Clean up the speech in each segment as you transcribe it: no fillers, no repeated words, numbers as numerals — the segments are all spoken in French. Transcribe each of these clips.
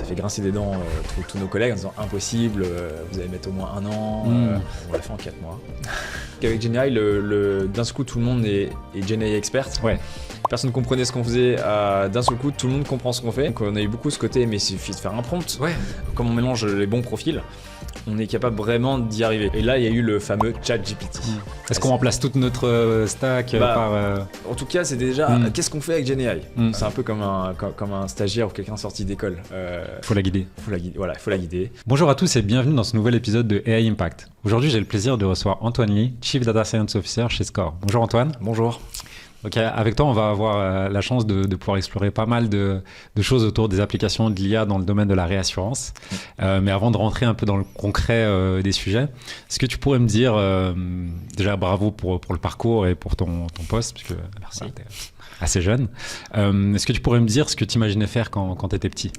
fait grincer des dents tous nos collègues en disant impossible, vous allez mettre au moins 1 an. On l'a fait en 4 mois. Avec GenAI, d'un seul coup, tout le monde est GenAI expert. Ouais. Personne ne comprenait ce qu'on faisait. D'un seul coup, tout le monde comprend ce qu'on fait. Donc on a eu beaucoup ce côté, mais il suffit de faire un prompt. Ouais. Comme on mélange les bons profils, on est capable vraiment d'y arriver. Et là, il y a eu le fameux ChatGPT. Est-ce qu'on remplace toute notre stack par... En tout cas, c'est déjà qu'est-ce qu'on fait avec GenAI. C'est un peu comme un stagiaire ou quelqu'un sorti d'école. Faut la guider. Voilà, il faut la guider. Bonjour à tous et bienvenue dans ce nouvel épisode de AI Impact. Aujourd'hui, j'ai le plaisir de recevoir Antoine Lee, Chief Data Science Officer chez Score. Bonjour Antoine. Bonjour. Ok, avec toi, on va avoir la chance de pouvoir explorer pas mal de choses autour des applications de l'IA dans le domaine de la réassurance. Mais avant de rentrer un peu dans le concret des sujets, est-ce que tu pourrais me dire, déjà bravo pour le parcours et pour ton poste, puisque tu es assez jeune. Est-ce que tu pourrais me dire ce que tu imaginais faire quand tu étais petit ?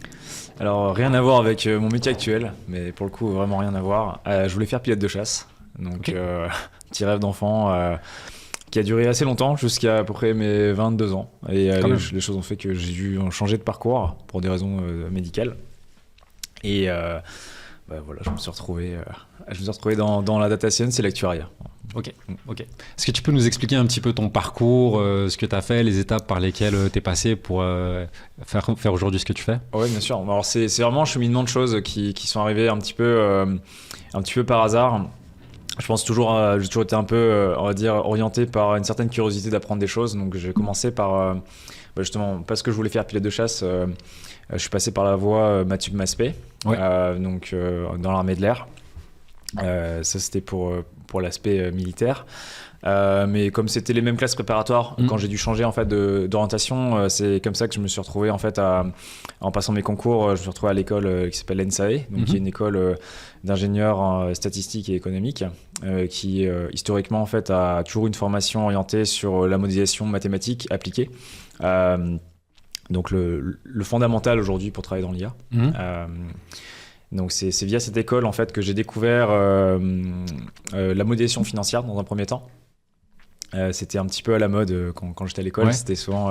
Alors, rien à voir avec mon métier actuel, mais pour le coup, vraiment rien à voir. Je voulais faire pilote de chasse, donc petit rêve d'enfant. Qui a duré assez longtemps, jusqu'à à peu près mes 22 ans. Et les choses ont fait que j'ai dû changer de parcours pour des raisons médicales. Et voilà, je me suis retrouvé dans la data science et l'actuariat. Ok. Est-ce que tu peux nous expliquer un petit peu ton parcours, ce que tu as fait, les étapes par lesquelles tu es passé pour faire aujourd'hui ce que tu fais ? Oui, bien sûr. Alors, c'est vraiment un cheminement de choses qui sont arrivées un petit peu par hasard. Je pense j'ai toujours été un peu, on va dire, orienté par une certaine curiosité d'apprendre des choses. Donc j'ai commencé par, justement, parce que je voulais faire pilote de chasse, je suis passé par la voie Matub-Maspé, dans l'armée de l'air. Ça c'était pour l'aspect militaire. Mais comme c'était les mêmes classes préparatoires, quand j'ai dû changer en fait d'orientation, c'est comme ça que je me suis retrouvé en fait en passant mes concours, je me suis retrouvé à l'école qui s'appelle l'ENSAE, donc qui est une école d'ingénieurs en statistiques et économiques, qui historiquement en fait a toujours une formation orientée sur la modélisation mathématique appliquée. Donc le fondamental aujourd'hui pour travailler dans l'IA. Donc c'est via cette école en fait que j'ai découvert la modélisation financière dans un premier temps. C'était un petit peu à la mode quand j'étais à l'école. Ouais. C'était souvent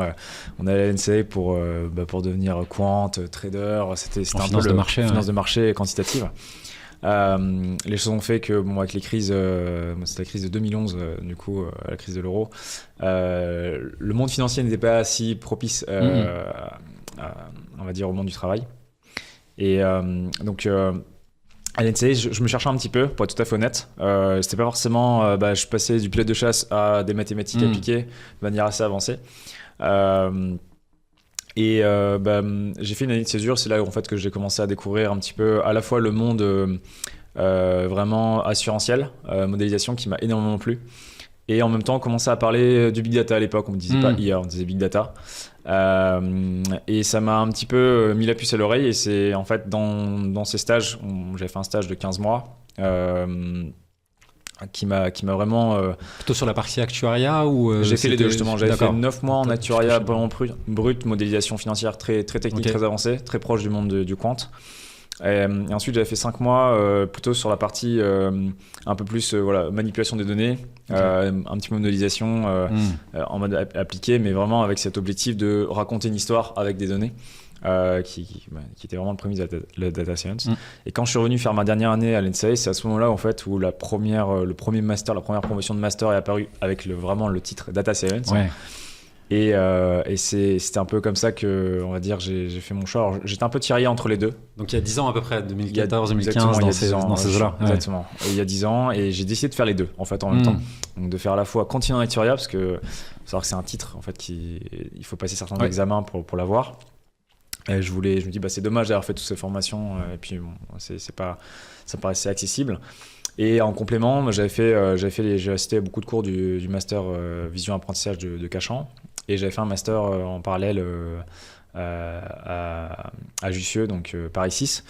on allait à l'ENSAE pour devenir quant, trader. C'était un peu finance de marché quantitative. Les choses ont fait que avec les crises, c'est la crise de 2011, la crise de l'euro, le monde financier n'était pas si propice on va dire au monde du travail. Et à l'ENSAE, je me cherchais un petit peu, pour être tout à fait honnête. C'était pas forcément... je passais du pilote de chasse à des mathématiques appliquées de manière assez avancée. J'ai fait une année de césure. C'est là en fait, que j'ai commencé à découvrir un petit peu à la fois le monde vraiment assurantiel, modélisation qui m'a énormément plu. Et en même temps, on commençait à parler du big data à l'époque. On ne disait pas IA, on disait big data. Et ça m'a un petit peu mis la puce à l'oreille. Et c'est en fait dans ces stages, j'avais fait un stage de 15 mois qui m'a vraiment... Plutôt sur la partie actuariat ou j'ai fait les deux justement. J'avais fait 9 mois en actuariat vraiment brut, modélisation financière très technique, très avancée, très proche du monde du quant. Et ensuite, j'avais fait 5 mois plutôt sur la partie un peu plus manipulation des données, un petit peu modélisation en mode appliqué, mais vraiment avec cet objectif de raconter une histoire avec des données qui était vraiment le prémisse de la data science. Et quand je suis revenu faire ma dernière année à l'ENSAE, c'est à ce moment-là en fait, où le premier master, la première promotion de master est apparue avec vraiment le titre data science. Ouais. Et c'était un peu comme ça que, on va dire, j'ai fait mon choix. Alors, j'étais un peu tiraillé entre les deux. Donc il y a 10 ans à peu près, 2014, 2015, dans ces eaux-là. Exactement. Et il y a 10 ans, et j'ai décidé de faire les deux, en fait, en même temps. Donc de faire à la fois continuer en actuariat, parce que faut savoir que c'est un titre, en fait, il faut passer certains examens pour l'avoir. Et je me dis, c'est dommage d'avoir fait toutes ces formations, et puis bon, ça me paraissait accessible. Et en complément, j'ai assisté à beaucoup de cours du master vision apprentissage de Cachan. Et j'avais fait un master en parallèle à Jussieu, donc Paris 6,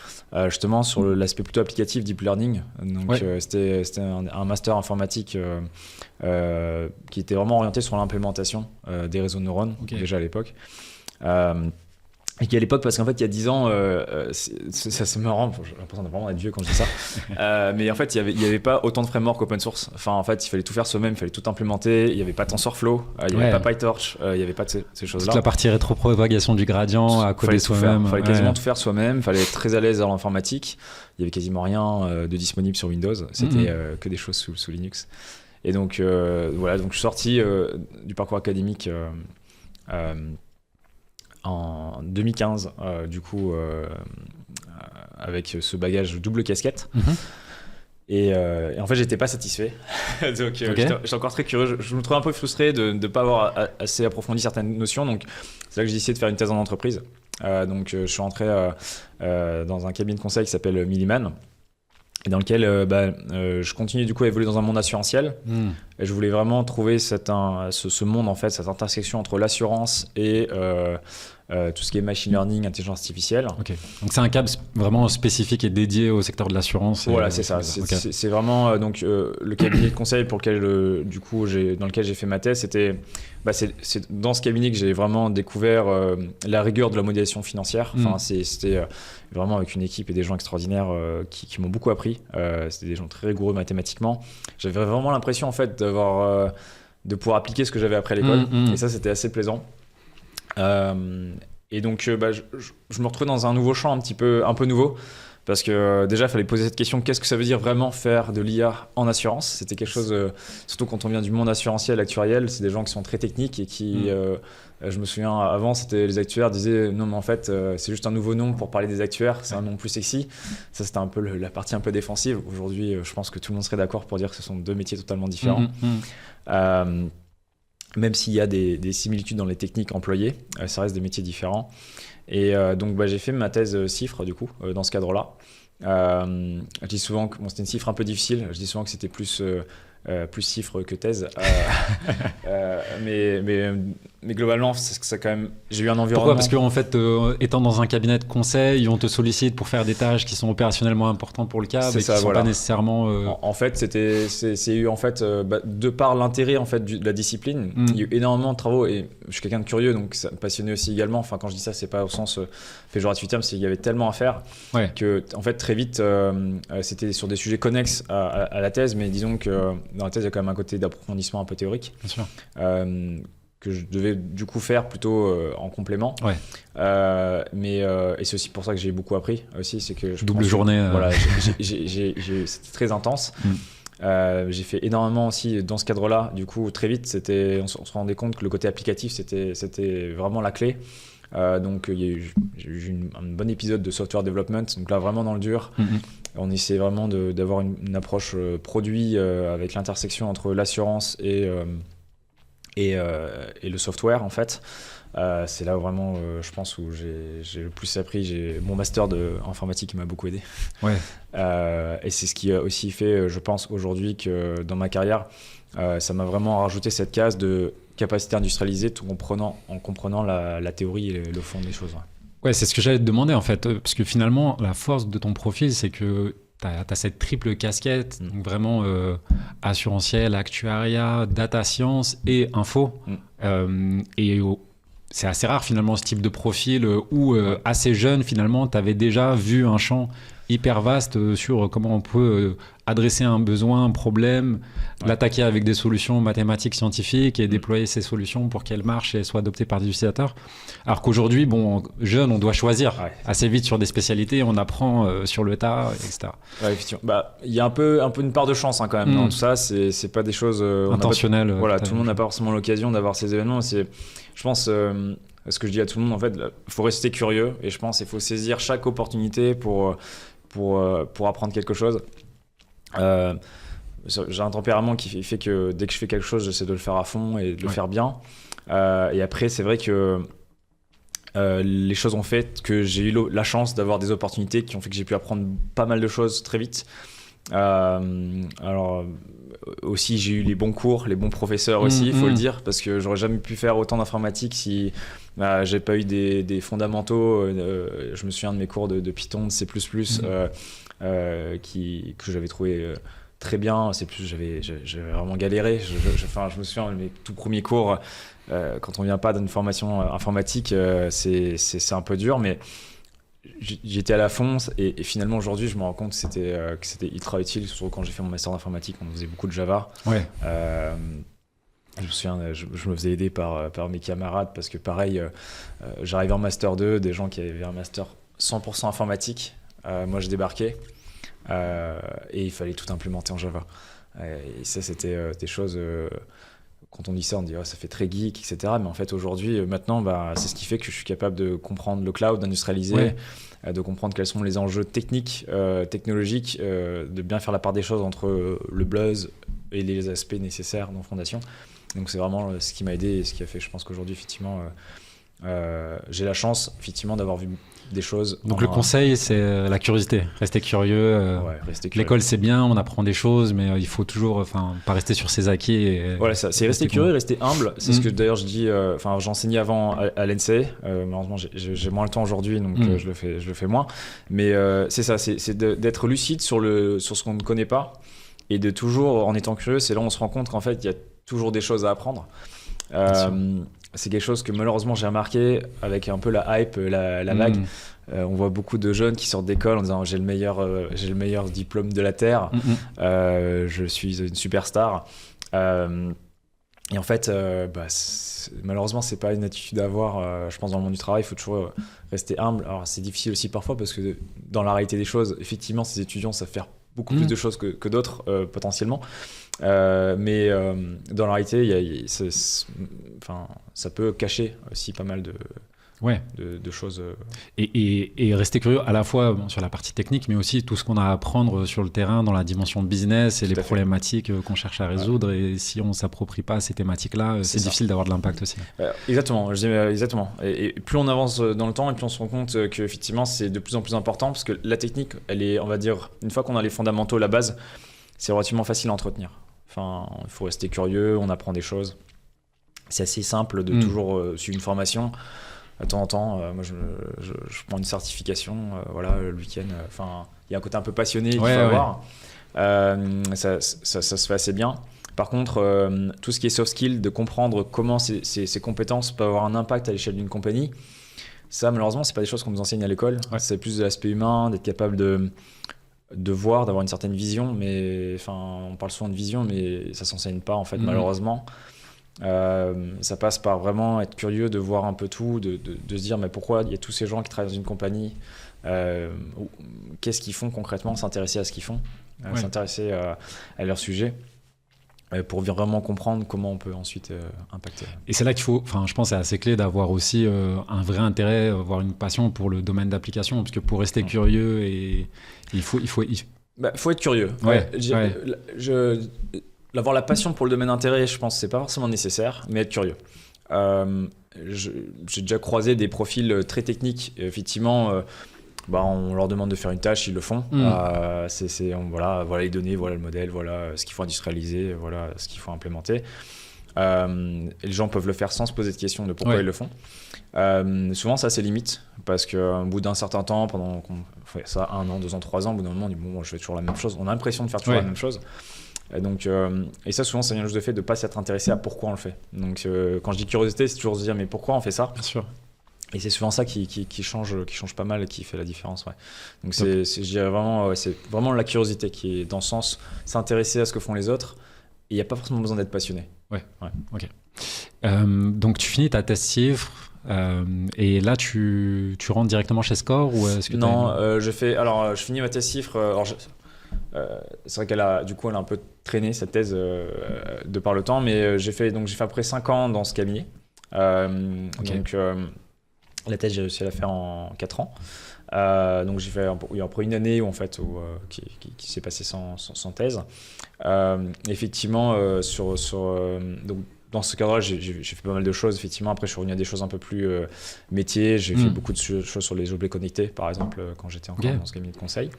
justement sur l'aspect plutôt applicatif deep learning. Donc c'était un master informatique qui était vraiment orienté sur l'implémentation des réseaux de neurones, déjà à l'époque. Et qu'à l'époque, parce qu'en fait, il y a 10 ans, c'est marrant, j'ai l'impression d'être vraiment vieux quand je dis ça, mais en fait, il y avait pas autant de frameworks open source. Enfin, en fait, il fallait tout faire soi-même, il fallait tout implémenter, il n'y avait pas TensorFlow, il n'y avait pas PyTorch, il n'y avait pas de ces choses-là. Toute la partie rétropropagation du gradient à coder soi-même. Il fallait quasiment tout faire soi-même, il fallait être très à l'aise dans l'informatique, il n'y avait quasiment rien de disponible sur Windows, c'était que des choses sous Linux. Et donc, voilà, donc je suis sorti du parcours académique en 2015, du coup, avec ce bagage double casquette. Et en fait, j'étais pas satisfait. Donc, j'étais encore très curieux. Je me trouvais un peu frustré de ne pas avoir assez approfondi certaines notions. Donc, c'est là que j'ai décidé de faire une thèse en entreprise. Donc, je suis rentré dans un cabinet de conseil qui s'appelle Milliman, et dans lequel je continue du coup à évoluer dans un monde assurantiel. Et je voulais vraiment trouver ce monde, en fait, cette intersection entre l'assurance et tout ce qui est machine learning, intelligence artificielle. Okay. Donc c'est un câble vraiment spécifique et dédié au secteur de l'assurance. Voilà, c'est ça. C'est vraiment le cabinet de conseil dans lequel j'ai fait ma thèse. C'est dans ce cabinet que j'ai vraiment découvert la rigueur de la modélisation financière. Enfin, c'était vraiment avec une équipe et des gens extraordinaires qui m'ont beaucoup appris. C'était des gens très rigoureux mathématiquement. J'avais vraiment l'impression en fait de pouvoir appliquer ce que j'avais appris à l'école. Et ça, c'était assez plaisant. Et donc, je me retrouvais dans un nouveau champ un peu nouveau. Parce que déjà, il fallait poser cette question, qu'est-ce que ça veut dire vraiment faire de l'IA en assurance ? C'était quelque chose, surtout quand on vient du monde assurantiel, actuariel, c'est des gens qui sont très techniques et qui, je me souviens, avant, c'était les actuaires disaient, non mais en fait, c'est juste un nouveau nom pour parler des actuaires, c'est un nom plus sexy. Ça, c'était un peu la partie un peu défensive. Aujourd'hui, je pense que tout le monde serait d'accord pour dire que ce sont deux métiers totalement différents. Même s'il y a des similitudes dans les techniques employées, ça reste des métiers différents. Et donc j'ai fait ma thèse CIFRE du coup dans ce cadre-là. Je dis souvent que c'était une CIFRE un peu difficile. Je dis souvent que c'était plus CIFRE que thèse. Mais globalement, c'est quand même. J'ai eu un environnement. Pourquoi ? Parce qu'en fait, étant dans un cabinet de conseil, on te sollicite pour faire des tâches qui sont opérationnellement importantes pour le CAB et qui ne sont pas nécessairement. En fait, c'est eu en fait de par l'intérêt en fait de la discipline, il y a eu énormément de travaux et je suis quelqu'un de curieux donc ça me passionnait aussi également. Enfin, quand je dis ça, c'est pas au sens péjoratif, c'est qu'il y avait tellement à faire que en fait très vite c'était sur des sujets connexes à la thèse, mais disons que dans la thèse il y a quand même un côté d'approfondissement un peu théorique. Bien sûr. Que je devais du coup faire plutôt en complément. Et c'est aussi pour ça que j'ai beaucoup appris aussi, c'est que double journée. Voilà, c'était très intense. J'ai fait énormément aussi dans ce cadre-là. Du coup, très vite, on se rendait compte que le côté applicatif, c'était vraiment la clé. Donc, j'ai eu un bon épisode de software development. Donc là, vraiment dans le dur. On essaie vraiment d'avoir une approche produit avec l'intersection entre l'assurance et le software en fait. C'est là où vraiment je pense où j'ai le plus appris. Mon master en informatique m'a beaucoup aidé. Et c'est ce qui a aussi fait je pense aujourd'hui que dans ma carrière ça m'a vraiment rajouté cette case de capacité industrialisée tout en comprenant la théorie et le fond des choses. Ouais, c'est ce que j'allais te demander en fait, parce que finalement la force de ton profil c'est que t'as cette triple casquette, donc vraiment assurantiel, actuariat, data science et info. C'est assez rare finalement ce type de profil où assez jeune finalement t'avais déjà vu un champ hyper vaste sur comment on peut adresser un besoin, un problème, l'attaquer avec des solutions mathématiques, scientifiques et déployer ces solutions pour qu'elles marchent et soient adoptées par des utilisateurs. Alors qu'aujourd'hui, jeune, on doit choisir assez vite sur des spécialités, on apprend sur le tas, etc. Ouais, effectivement. Il y a un peu une part de chance quand même dans tout ça, c'est pas des choses intentionnelles. Tout le monde n'a pas forcément l'occasion d'avoir ces événements. Je pense ce que je dis à tout le monde, en fait, il faut rester curieux et je pense qu'il faut saisir chaque opportunité pour apprendre quelque chose. J'ai un tempérament qui fait que dès que je fais quelque chose, j'essaie de le faire à fond et de le faire bien. Et après, c'est vrai que les choses ont fait que j'ai eu la chance d'avoir des opportunités qui ont fait que j'ai pu apprendre pas mal de choses très vite. Alors aussi j'ai eu les bons cours, les bons professeurs aussi, il faut le dire, parce que j'aurais jamais pu faire autant d'informatique si j'ai pas eu des fondamentaux. Je me souviens de mes cours de Python, de C++, que j'avais trouvé très bien. C'est plus, j'avais vraiment galéré. Enfin, je me souviens de mes tout premiers cours, quand on vient pas d'une formation informatique, c'est un peu dur, mais j'étais à la fond et finalement aujourd'hui je me rends compte que c'était ultra utile, surtout quand j'ai fait mon master d'informatique, on faisait beaucoup de Java. Ouais. Je me souviens, je me faisais aider par mes camarades parce que pareil, j'arrivais en master 2, des gens qui avaient un master 100% informatique, moi je débarquais et il fallait tout implémenter en Java. Et ça c'était des choses, quand on dit ça on dit oh, ça fait très geek, etc. Mais en fait aujourd'hui, maintenant, c'est ce qui fait que je suis capable de comprendre le cloud, d'industrialiser, de comprendre quels sont les enjeux techniques, technologiques, de bien faire la part des choses entre le buzz et les aspects nécessaires dans Fondation. Donc c'est vraiment ce qui m'a aidé et ce qui a fait, je pense qu'aujourd'hui, effectivement, j'ai la chance, effectivement, d'avoir vu des choses. Donc le conseil, c'est la curiosité. Rester curieux. Rester curieux. L'école, c'est bien, on apprend des choses, mais il faut toujours, pas rester sur ses acquis. Voilà, c'est rester curieux, rester humble. C'est ce que d'ailleurs je dis. J'enseignais avant à l'ENSEE. Malheureusement, j'ai moins le temps aujourd'hui, donc je le fais moins. Mais c'est ça, c'est d'être lucide sur ce qu'on ne connaît pas et de toujours, en étant curieux, c'est là où on se rend compte qu'en fait, il y a toujours des choses à apprendre. C'est quelque chose que malheureusement j'ai remarqué avec un peu la hype, la vague. On voit beaucoup de jeunes qui sortent d'école en disant j'ai le meilleur diplôme de la Terre, je suis une superstar. Et en fait, malheureusement, c'est pas une attitude à avoir. Je pense dans le monde du travail, il faut toujours rester humble. Alors c'est difficile aussi parfois parce que dans la réalité des choses, effectivement, ces étudiants savent faire beaucoup plus de choses que d'autres potentiellement. Mais dans la réalité, ça peut cacher aussi pas mal de choses. Et rester curieux à la fois sur la partie technique, mais aussi tout ce qu'on a à apprendre sur le terrain dans la dimension de business et les problématiques qu'on cherche à résoudre. Et si on ne s'approprie pas ces thématiques-là, c'est difficile d'avoir de l'impact aussi. Exactement, je dis exactement. Et plus on avance dans le temps et plus on se rend compte qu'effectivement c'est de plus en plus important parce que la technique, elle est, on va dire, une fois qu'on a les fondamentaux, la base, c'est relativement facile à entretenir. Enfin, il faut rester curieux, on apprend des choses. C'est assez simple de toujours suivre une formation. De temps en temps, moi je prends une certification, le week-end. Il y a un côté un peu passionné qu'il faut avoir. Ça se fait assez bien. Par contre, tout ce qui est soft skill, de comprendre comment ces compétences peuvent avoir un impact à l'échelle d'une compagnie, ça malheureusement, c'est pas des choses qu'on nous enseigne à l'école. C'est plus de l'aspect humain, d'être capable de voir, d'avoir une certaine vision. Mais on parle souvent de vision, mais ça s'enseigne pas en fait, malheureusement. Ça passe par vraiment être curieux de voir un peu tout, de se dire mais pourquoi il y a tous ces gens qui travaillent dans une compagnie, qu'est-ce qu'ils font concrètement, s'intéresser à ce qu'ils font, s'intéresser à leur sujet pour vraiment comprendre comment on peut ensuite impacter. Et c'est là qu'il faut, je pense que c'est assez clé d'avoir aussi un vrai intérêt, avoir une passion pour le domaine d'application, parce que pour rester curieux, il faut être curieux. Avoir la passion pour le domaine d'intérêt, je pense que c'est pas forcément nécessaire, mais être curieux. J'ai déjà croisé des profils très techniques. Effectivement, on leur demande de faire une tâche, ils le font. Voilà les données, voilà le modèle, voilà ce qu'il faut industrialiser, voilà ce qu'il faut implémenter. Et les gens peuvent le faire sans se poser de questions de pourquoi ils le font. Souvent, ça c'est limite parce qu'au bout d'un certain temps, pendant qu'on fait ça 1 an, 2 ans, 3 ans, au bout d'un moment, on dit je fais toujours la même chose. On a l'impression de faire toujours la même chose. Et ça, souvent, ça vient juste du fait de ne pas s'être intéressé à pourquoi on le fait. Donc, quand je dis curiosité, c'est toujours se dire mais pourquoi on fait ça ? Bien sûr. Et c'est souvent ça qui change pas mal et qui fait la différence. Donc, je dirais vraiment, c'est vraiment la curiosité qui est dans le sens s'intéresser à ce que font les autres. Et il n'y a pas forcément besoin d'être passionné. Ok. Donc, tu finis ta thèse CIFRE. Et là, tu rentres directement chez SCOR ou est-ce que Non, je finis ma thèse CIFRE. C'est vrai qu'elle a un peu traîné cette thèse de par le temps, mais j'ai fait après 5 ans dans ce cabinet. Donc la thèse, j'ai réussi à la faire en 4 ans. Donc j'ai fait après une année qui s'est passée sans thèse. Effectivement, donc dans ce cadre-là, j'ai fait pas mal de choses. Effectivement, après, je suis revenu à des choses un peu plus métiers. J'ai fait beaucoup de choses sur les objets connectés, par exemple, quand j'étais encore dans ce cabinet de conseil.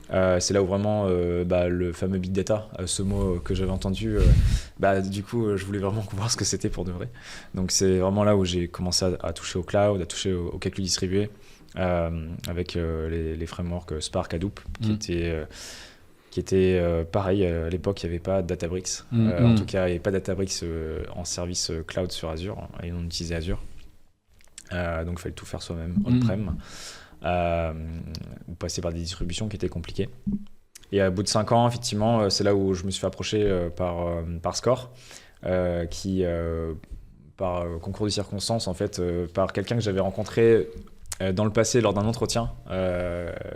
C'est là où vraiment le fameux big data, ce mot que j'avais entendu, du coup je voulais vraiment voir ce que c'était pour de vrai. Donc c'est vraiment là où j'ai commencé à toucher au cloud, à toucher au calcul distribué avec les frameworks Spark, Hadoop qui étaient qui était pareil. À l'époque, il n'y avait pas Databricks. En tout cas, il n'y avait pas Databricks en service cloud sur Azure, et on utilisait Azure. Donc, il fallait tout faire soi-même, on-prem. Ou passer par des distributions qui étaient compliquées. Et à bout de 5 ans, effectivement, c'est là où je me suis fait approcher par Score, qui, par concours de circonstances, en fait, par quelqu'un que j'avais rencontré dans le passé lors d'un entretien,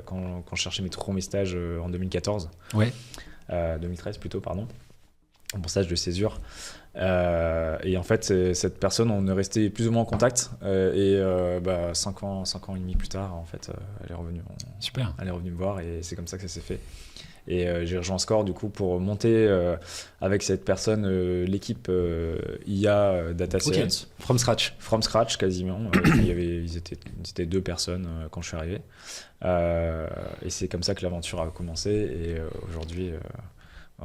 quand je cherchais mes stages en 2014. Ouais. 2013 plutôt, pardon. Mon stage de césure. Et en fait, cette personne, on est resté plus ou moins en contact. 5 ans et demi plus tard, en fait, elle est revenue. Super. Elle est revenue me voir et c'est comme ça que ça s'est fait. Et j'ai rejoint Score du coup pour monter avec cette personne l'équipe IA Data Science. From scratch. From scratch quasiment. Ils étaient 2 personnes quand je suis arrivé. Et c'est comme ça que l'aventure a commencé. Et aujourd'hui,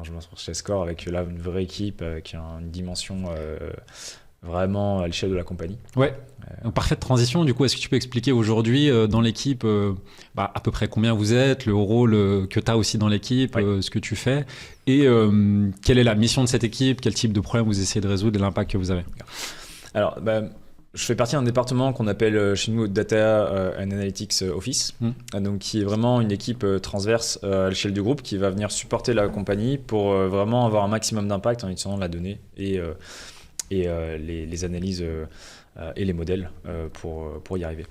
je me retrouve chez Score avec là une vraie équipe, avec une dimension vraiment à l'échelle de la compagnie. Ouais. Parfaite transition. Du coup, est-ce que tu peux expliquer aujourd'hui dans l'équipe à peu près combien vous êtes, le rôle que tu as aussi dans l'équipe, ce que tu fais, et quelle est la mission de cette équipe, quel type de problème vous essayez de résoudre et l'impact que vous avez? Alors, je fais partie d'un département qu'on appelle chez nous Data and Analytics Office, donc qui est vraiment une équipe transverse à l'échelle du groupe qui va venir supporter la compagnie pour vraiment avoir un maximum d'impact en utilisant la donnée et les analyses et les modèles pour y arriver.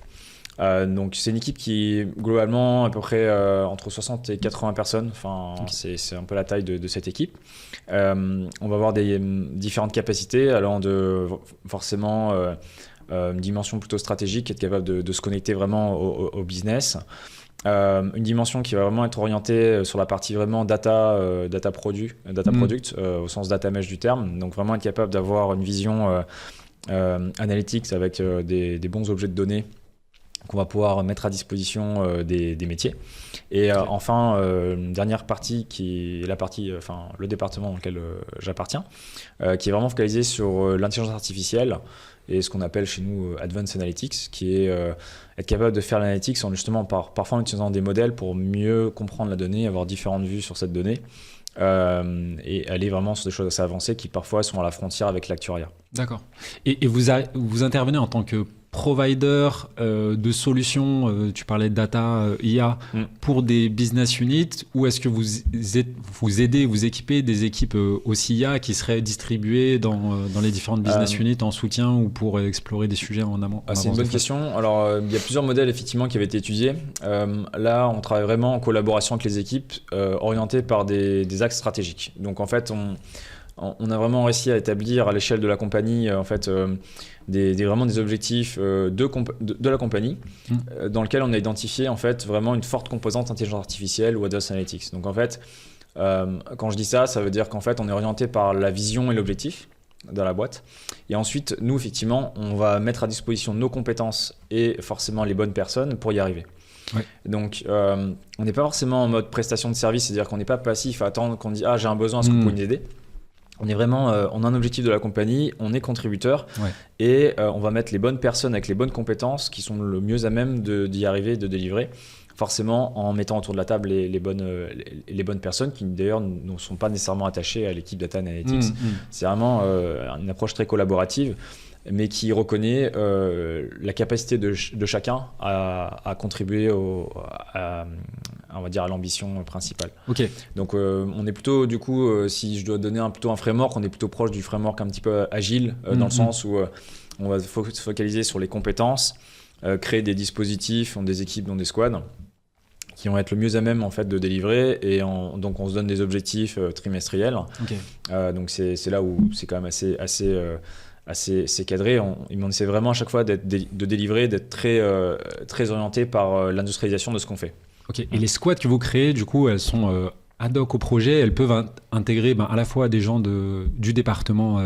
Donc c'est une équipe qui globalement à peu près entre 60 et 80 personnes. Enfin, c'est un peu la taille de cette équipe. On va avoir des différentes capacités allant de forcément une dimension plutôt stratégique, être capable de se connecter vraiment au business. Une dimension qui va vraiment être orientée sur la partie vraiment data product au sens data mesh du terme. Donc vraiment être capable d'avoir une vision analytics avec des bons objets de données qu'on va pouvoir mettre à disposition des métiers. Et enfin, une dernière partie qui est le département dans lequel j'appartiens, qui est vraiment focalisé sur l'intelligence artificielle et ce qu'on appelle chez nous Advanced Analytics, qui est être capable de faire l'analytics justement parfois en utilisant des modèles pour mieux comprendre la donnée, avoir différentes vues sur cette donnée et aller vraiment sur des choses assez avancées qui parfois sont à la frontière avec l'actuariat. D'accord. Et vous intervenez en tant que provider de solutions, tu parlais de data IA, pour des business units, ou est-ce que vous aidez, vous équipez des équipes aussi IA qui seraient distribuées dans les différentes business units en soutien ou pour explorer des sujets en amont? C'est une bonne question. Alors, il y a plusieurs modèles effectivement qui avaient été étudiés. Là, on travaille vraiment en collaboration avec les équipes orientées par des axes stratégiques. Donc en fait, on a vraiment réussi à établir à l'échelle de la compagnie vraiment des objectifs de la compagnie dans lequel on a identifié en fait vraiment une forte composante intelligence artificielle ou advanced analytics. Donc en fait, quand je dis ça, ça veut dire qu'en fait on est orienté par la vision et l'objectif dans la boîte. Et ensuite, nous effectivement, on va mettre à disposition nos compétences et forcément les bonnes personnes pour y arriver. Ouais. Donc, on n'est pas forcément en mode prestation de service, c'est-à-dire qu'on n'est pas passif à attendre qu'on dit « Ah, j'ai un besoin, est-ce que vous pouvez m'aider ?» On est vraiment, on a un objectif de la compagnie, on est contributeur et on va mettre les bonnes personnes avec les bonnes compétences qui sont le mieux à même d'y arriver, de délivrer. Forcément, en mettant autour de la table les bonnes personnes qui d'ailleurs ne sont pas nécessairement attachées à l'équipe Data Analytics. C'est vraiment une approche très collaborative, mais qui reconnaît la capacité de chacun à contribuer on va dire à l'ambition principale. Okay. Donc on est plutôt du coup, si je dois donner plutôt un framework, on est plutôt proche du framework un petit peu agile dans le sens où on va se focaliser sur les compétences, créer des dispositifs, des équipes, des squads qui vont être le mieux à même en fait de délivrer et donc on se donne des objectifs trimestriels. Okay. Donc c'est là où c'est quand même assez cadré. On essaie vraiment à chaque fois de délivrer, d'être très orienté par l'industrialisation de ce qu'on fait. Ok. Et les squads que vous créez, du coup, elles sont ad hoc au projet. Elles peuvent intégrer à la fois des gens du département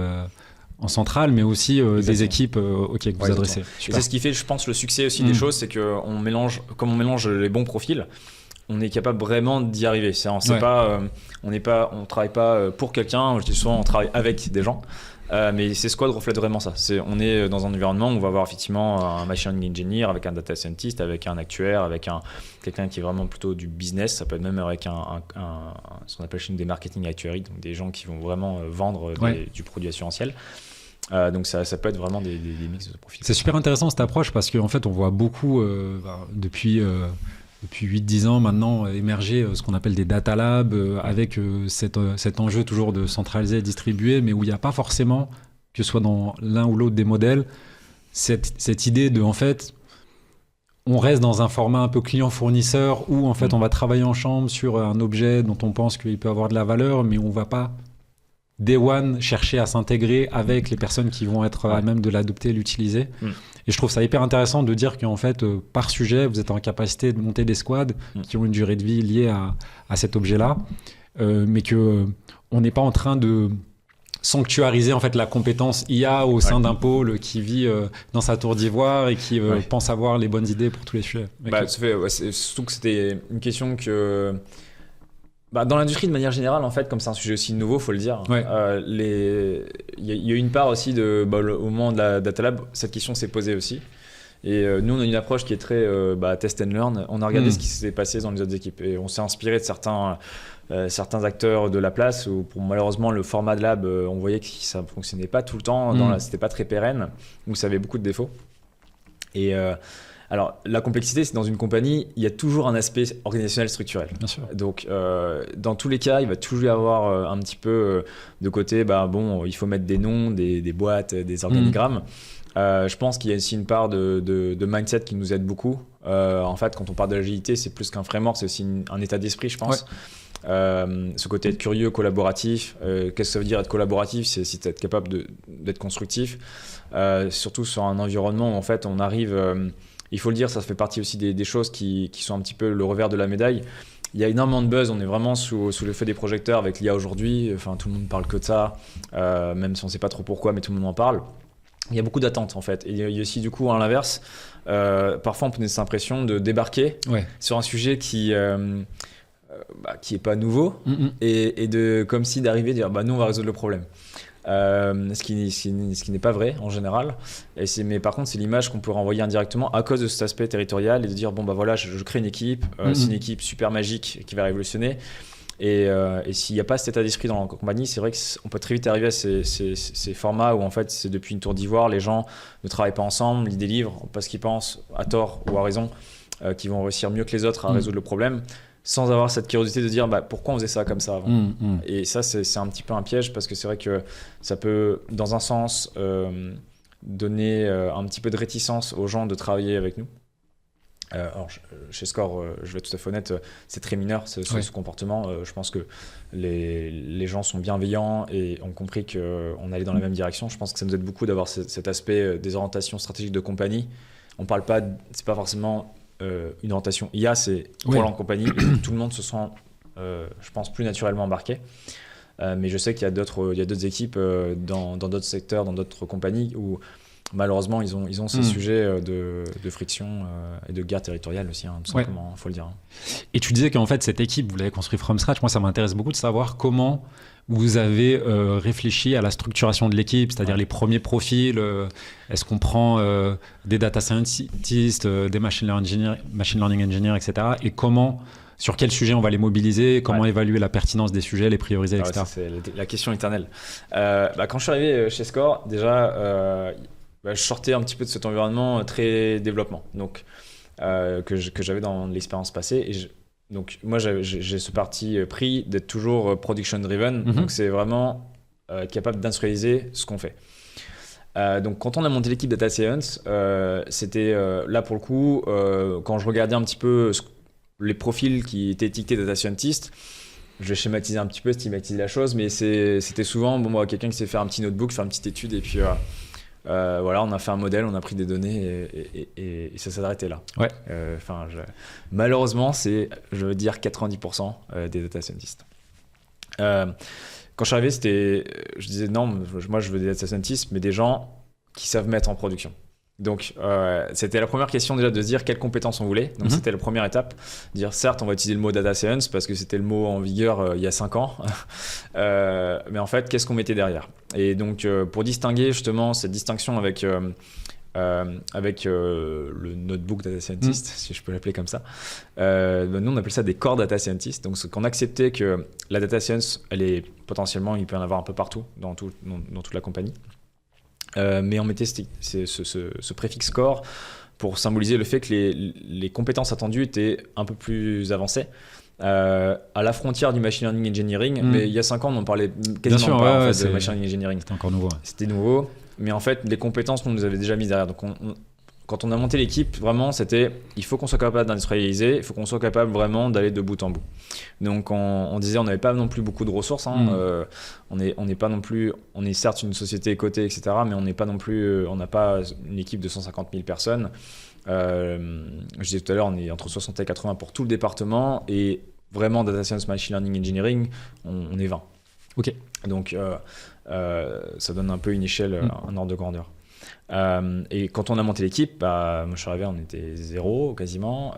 en centrale, mais aussi des équipes que vous adressez. C'est ce qui fait, je pense, le succès aussi des choses, c'est comme on mélange les bons profils, on est capable vraiment d'y arriver. On travaille pas pour quelqu'un. Je dis souvent, on travaille avec des gens. Mais ces squads reflètent vraiment ça. On est dans un environnement où on va avoir effectivement un machine learning engineer avec un data scientist, avec un actuaire, avec quelqu'un qui est vraiment plutôt du business. Ça peut être même avec ce qu'on appelle chez nous des marketing actuaries, donc des gens qui vont vraiment vendre du produit assurantiel. Donc ça peut être vraiment des mix de profils. C'est super intéressant cette approche parce qu'en fait on voit beaucoup depuis 8-10 ans maintenant émerger ce qu'on appelle des data labs avec cet enjeu toujours de centraliser et distribuer, mais où il n'y a pas forcément, que ce soit dans l'un ou l'autre des modèles, cette idée de en fait on reste dans un format un peu client-fournisseur où en fait on va travailler en chambre sur un objet dont on pense qu'il peut avoir de la valeur, mais on ne va pas day one chercher à s'intégrer avec les personnes qui vont être à même de l'adopter et l'utiliser. Et je trouve ça hyper intéressant de dire qu'en fait, par sujet, vous êtes en capacité de monter des squads qui ont une durée de vie liée à cet objet-là, mais qu'on n'est pas en train de sanctuariser en fait la compétence IA au sein d'un pôle qui vit dans sa tour d'ivoire et qui pense avoir les bonnes idées pour tous les sujets. C'est surtout que c'était une question que... dans l'industrie de manière générale, en fait, comme c'est un sujet aussi nouveau, faut le dire. Il y a une part aussi au moment de la Data Lab, cette question s'est posée aussi. Et nous, on a une approche qui est très test and learn. On a regardé ce qui s'est passé dans les autres équipes et on s'est inspiré de certains acteurs de la place où, malheureusement, le format de lab, on voyait que ça ne fonctionnait pas tout le temps. C'était pas très pérenne, où ça avait beaucoup de défauts. Et alors, la complexité, c'est dans une compagnie, il y a toujours un aspect organisationnel structurel. Bien sûr. Donc, dans tous les cas, il va toujours y avoir un petit peu de côté, il faut mettre des noms, des boîtes, des organigrammes. Je pense qu'il y a aussi une part de mindset qui nous aide beaucoup. En fait, quand on parle de l'agilité, c'est plus qu'un framework, c'est aussi un état d'esprit, je pense. Ce côté être curieux, collaboratif. Qu'est-ce que ça veut dire être collaboratif? C'est aussi être capable d'être constructif. Surtout sur un environnement où en fait, on arrive... il faut le dire, ça fait partie aussi des choses qui sont un petit peu le revers de la médaille. Il y a énormément de buzz, on est vraiment sous le feu des projecteurs avec l'IA aujourd'hui. Enfin, tout le monde parle que de ça, même si on ne sait pas trop pourquoi, mais tout le monde en parle. Il y a beaucoup d'attentes en fait. Et il y a aussi du coup, à l'inverse, parfois on peut donner cette impression de débarquer sur un sujet qui est pas nouveau et comme si d'arriver et dire nous on va résoudre le problème. Ce qui n'est pas vrai en général. Mais par contre, c'est l'image qu'on peut renvoyer indirectement à cause de cet aspect territorial et de dire je crée une équipe, c'est une équipe super magique qui va révolutionner. Et s'il n'y a pas cet état d'esprit dans la compagnie, c'est vrai qu'on peut très vite arriver à ces formats où en fait c'est depuis une tour d'ivoire, les gens ne travaillent pas ensemble, ils délivrent parce qu'ils pensent à tort ou à raison qu'ils vont réussir mieux que les autres à résoudre le problème, sans avoir cette curiosité de dire pourquoi on faisait ça comme ça avant. Et ça c'est un petit peu un piège parce que c'est vrai que ça peut dans un sens donner un petit peu de réticence aux gens de travailler avec nous. Alors, chez Score, je vais être tout à fait honnête, c'est très mineur ce comportement. Je pense que les gens sont bienveillants et ont compris qu'on allait dans la même direction. Je pense que ça nous aide beaucoup d'avoir cet aspect des orientations stratégiques de compagnie. On parle pas, c'est pas forcément une orientation IA, c'est pour la compagnie. Tout le monde se sent, je pense, plus naturellement embarqué. Mais je sais qu'il y a d'autres équipes dans d'autres secteurs, dans d'autres compagnies où malheureusement, ils ont ces sujets de friction et de guerre territoriale aussi, tout simplement, il faut le dire. Et tu disais qu'en fait, cette équipe, vous l'avez construite from scratch. Moi, ça m'intéresse beaucoup de savoir comment vous avez réfléchi à la structuration de l'équipe, c'est-à-dire les premiers profils. Est-ce qu'on prend des data scientists, des machine learning engineers, etc. Et sur quel sujet on va les mobiliser, comment évaluer la pertinence des sujets, les prioriser, etc. C'est la question éternelle. Quand je suis arrivé chez Score, déjà... je sortais un petit peu de cet environnement très développement que j'avais dans l'expérience passée. Donc moi, j'ai ce parti pris d'être toujours production driven. Donc c'est vraiment être capable d'industrialiser ce qu'on fait. Donc quand on a monté l'équipe Data Science, c'était là pour le coup, quand je regardais un petit peu les profils qui étaient étiquetés Data Scientist, je vais schématiser un petit peu, stigmatiser la chose, mais c'était souvent quelqu'un qui sait faire un petit notebook, faire une petite étude et puis... on a fait un modèle, on a pris des données et ça s'est arrêté là. Malheureusement, c'est, je veux dire, 90% des data scientists. Quand je suis arrivé, je disais non, moi je veux des data scientists, mais des gens qui savent mettre en production. Donc, c'était la première question déjà de se dire quelles compétences on voulait. Donc, c'était la première étape. Dire, certes, on va utiliser le mot data science parce que c'était le mot en vigueur il y a 5 ans. Mais en fait, qu'est-ce qu'on mettait derrière? Et donc, pour distinguer justement cette distinction avec le notebook data scientist, si je peux l'appeler comme ça, nous, on appelle ça des core data scientists. Donc, c'est qu'on acceptait que la data science, elle est potentiellement, il peut y en avoir un peu partout dans toute la compagnie. Mais on mettait ce préfixe core pour symboliser le fait que les compétences attendues étaient un peu plus avancées, à la frontière du machine learning engineering. Mais il y a 5 ans, on en parlait quasiment pas de machine learning engineering. C'était encore nouveau. C'était nouveau, mais en fait, les compétences, on nous avait déjà mis derrière. Donc, quand on a monté l'équipe, vraiment, c'était il faut qu'on soit capable d'industrialiser, il faut qu'on soit capable vraiment d'aller de bout en bout. Donc, on disait, on n'avait pas non plus beaucoup de ressources. On n'est pas non plus, on est certes une société cotée, etc., mais on n'est pas non plus, on n'a pas une équipe de 150 000 personnes. Je disais tout à l'heure, on est entre 60 et 80 pour tout le département, et vraiment, data science, machine learning, engineering, on est 20. Ok. Donc, ça donne un peu une échelle, un ordre de grandeur. Et quand on a monté l'équipe, moi je suis arrivé, on était 0 quasiment.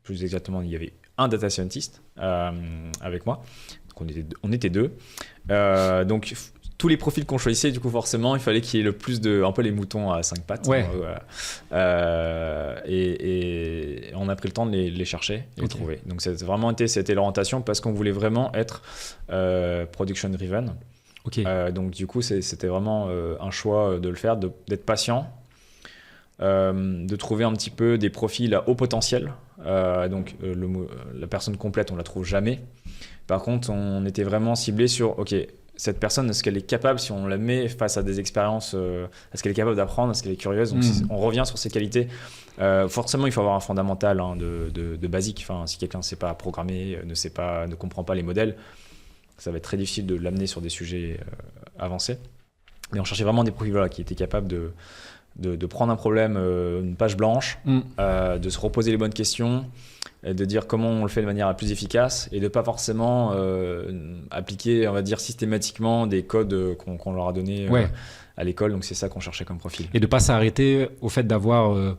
Plus exactement, il y avait un data scientist avec moi. Donc on était 2. Donc tous les profils qu'on choisissait, du coup forcément, il fallait qu'il y ait le plus de, un peu les moutons à 5 pattes. Ouais. Et on a pris le temps de les chercher et les trouver. Donc c'était vraiment c'était l'orientation parce qu'on voulait vraiment être production driven. Okay. Donc du coup c'était vraiment un choix de le faire, d'être patient, de trouver un petit peu des profils à haut potentiel. Donc la personne complète on la trouve jamais. Par contre on était vraiment ciblé sur cette personne, est-ce qu'elle est capable, si on la met face à des expériences, est-ce qu'elle est capable d'apprendre, est-ce qu'elle est curieuse? Donc on revient sur ses qualités. Forcément il faut avoir un fondamental de basique. Enfin, si quelqu'un ne sait pas programmer, ne comprend pas les modèles, ça va être très difficile de l'amener sur des sujets avancés. Mais on cherchait vraiment des profils qui étaient capables de prendre un problème, une page blanche, de se reposer les bonnes questions, et de dire comment on le fait de manière la plus efficace et de ne pas forcément appliquer, on va dire, systématiquement des codes qu'on leur a donnés à l'école. Donc c'est ça qu'on cherchait comme profil. Et de ne pas s'arrêter au fait d'avoir,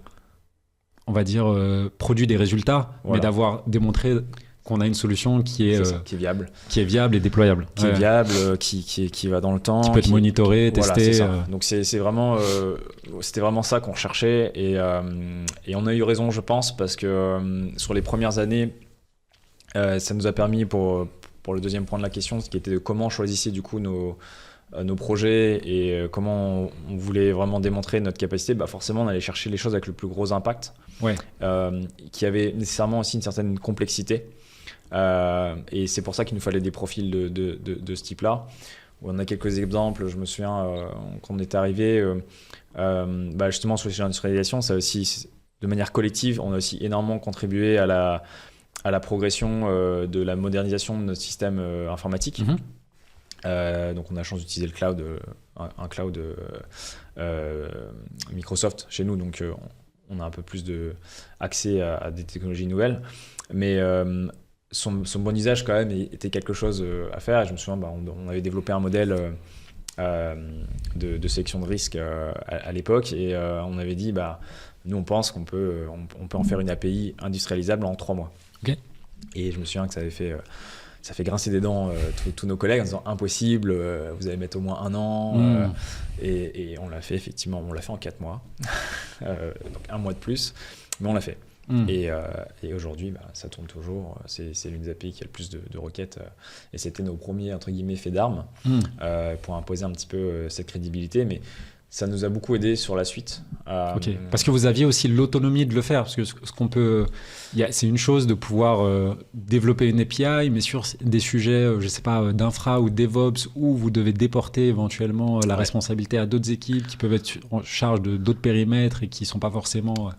on va dire, produit des résultats, mais d'avoir démontré qu'on a une solution qui est viable. Qui est viable et déployable. Qui est viable, qui va dans le temps. Qui peut être monitoré, testé. Voilà, donc c'était vraiment ça qu'on recherchait et on a eu raison, je pense, parce que sur les premières années, ça nous a permis, pour le deuxième point de la question, ce qui était de comment on choisissait du coup nos projets et comment on voulait vraiment démontrer notre capacité, forcément on allait chercher les choses avec le plus gros impact, qui avaient nécessairement aussi une certaine complexité. Et c'est pour ça qu'il nous fallait des profils de ce type-là. On a quelques exemples. Je me souviens quand on est arrivé, justement sur l'industrialisation, ça aussi, de manière collective, on a aussi énormément contribué à la progression de la modernisation de notre système informatique. Donc on a la chance d'utiliser le cloud, un cloud Microsoft chez nous, donc on a un peu plus accès à des technologies nouvelles. Mais son bon usage quand même était quelque chose à faire. Et je me souviens, on avait développé un modèle de sélection de risque à l'époque, et on avait dit, nous on pense qu'on peut en faire une API industrialisable en 3 mois. Okay. Et je me souviens que ça fait grincer des dents tous nos collègues en disant impossible, vous allez mettre au moins 1 an. Et on l'a fait effectivement, on l'a fait en 4 mois, donc 1 mois de plus, mais on l'a fait. Et aujourd'hui, ça tourne toujours. C'est l'une des API qui a le plus de requêtes. Et c'était nos premiers, entre guillemets, faits d'armes pour imposer un petit peu cette crédibilité. Mais ça nous a beaucoup aidé sur la suite. Parce que vous aviez aussi l'autonomie de le faire. Parce que ce qu'on peut... c'est une chose de pouvoir développer une API, mais sur des sujets, je ne sais pas, d'infra ou DevOps, où vous devez déporter éventuellement la responsabilité à d'autres équipes qui peuvent être en charge de d'autres périmètres et qui ne sont pas forcément...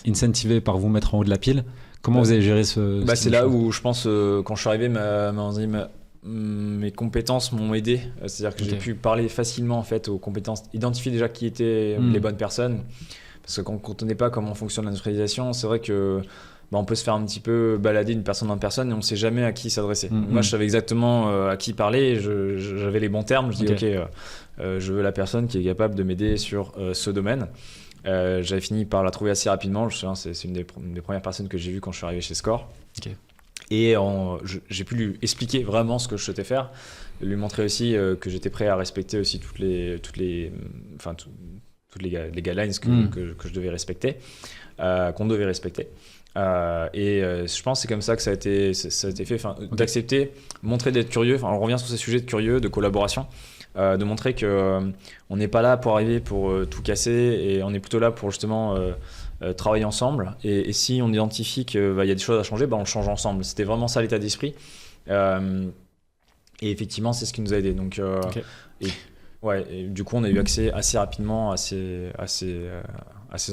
incentivé par vous mettre en haut de la pile. Comment vous avez géré c'est là où je pense quand je suis arrivé mes compétences m'ont aidé, c'est-à-dire que j'ai pu parler facilement en fait aux compétences, identifier déjà qui étaient les bonnes personnes, parce que quand on ne connaît pas comment fonctionne l'industrialisation, c'est vrai que on peut se faire un petit peu balader d'une personne en personne et on ne sait jamais à qui s'adresser. Donc moi, je savais exactement à qui parler, j'avais les bons termes. Je dis, je veux la personne qui est capable de m'aider sur ce domaine. J'avais fini par la trouver assez rapidement. Je me souviens, c'est une des premières personnes que j'ai vues quand je suis arrivé chez Score. Et j'ai pu lui expliquer vraiment ce que je souhaitais faire, lui montrer aussi que j'étais prêt à respecter aussi toutes les guidelines que je devais respecter, qu'on devait respecter. Je pense que c'est comme ça que ça a été fait, d'accepter, montrer d'être curieux. On revient sur ces sujets de curieux, de collaboration, de montrer qu'on n'est pas là pour arriver pour tout casser et on est plutôt là pour justement travailler ensemble. Et si on identifie qu'il y a des choses à changer, on le change ensemble. C'était vraiment ça l'état d'esprit. Et effectivement, c'est ce qui nous a aidés. Donc, et du coup, on a eu accès assez rapidement à ces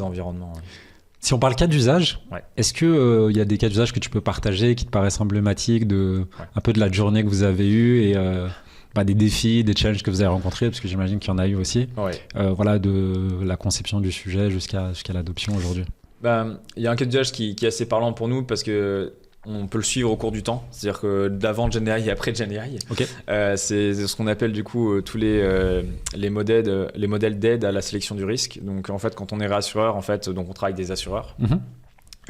environnements. Si on parle cas d'usage, est-ce qu'il y a des cas d'usage que tu peux partager qui te paraissent emblématiques un peu de la journée que vous avez eue et des défis, des challenges que vous avez rencontrés, parce que j'imagine qu'il y en a eu aussi, de la conception du sujet jusqu'à l'adoption aujourd'hui? Il y a un cas d'usage qui est assez parlant pour nous parce que on peut le suivre au cours du temps, c'est-à-dire que d'avant GenAI et après GenAI. C'est ce qu'on appelle du coup tous les modèles d'aide à la sélection du risque. Donc en fait, quand on est réassureur, donc on travaille avec des assureurs.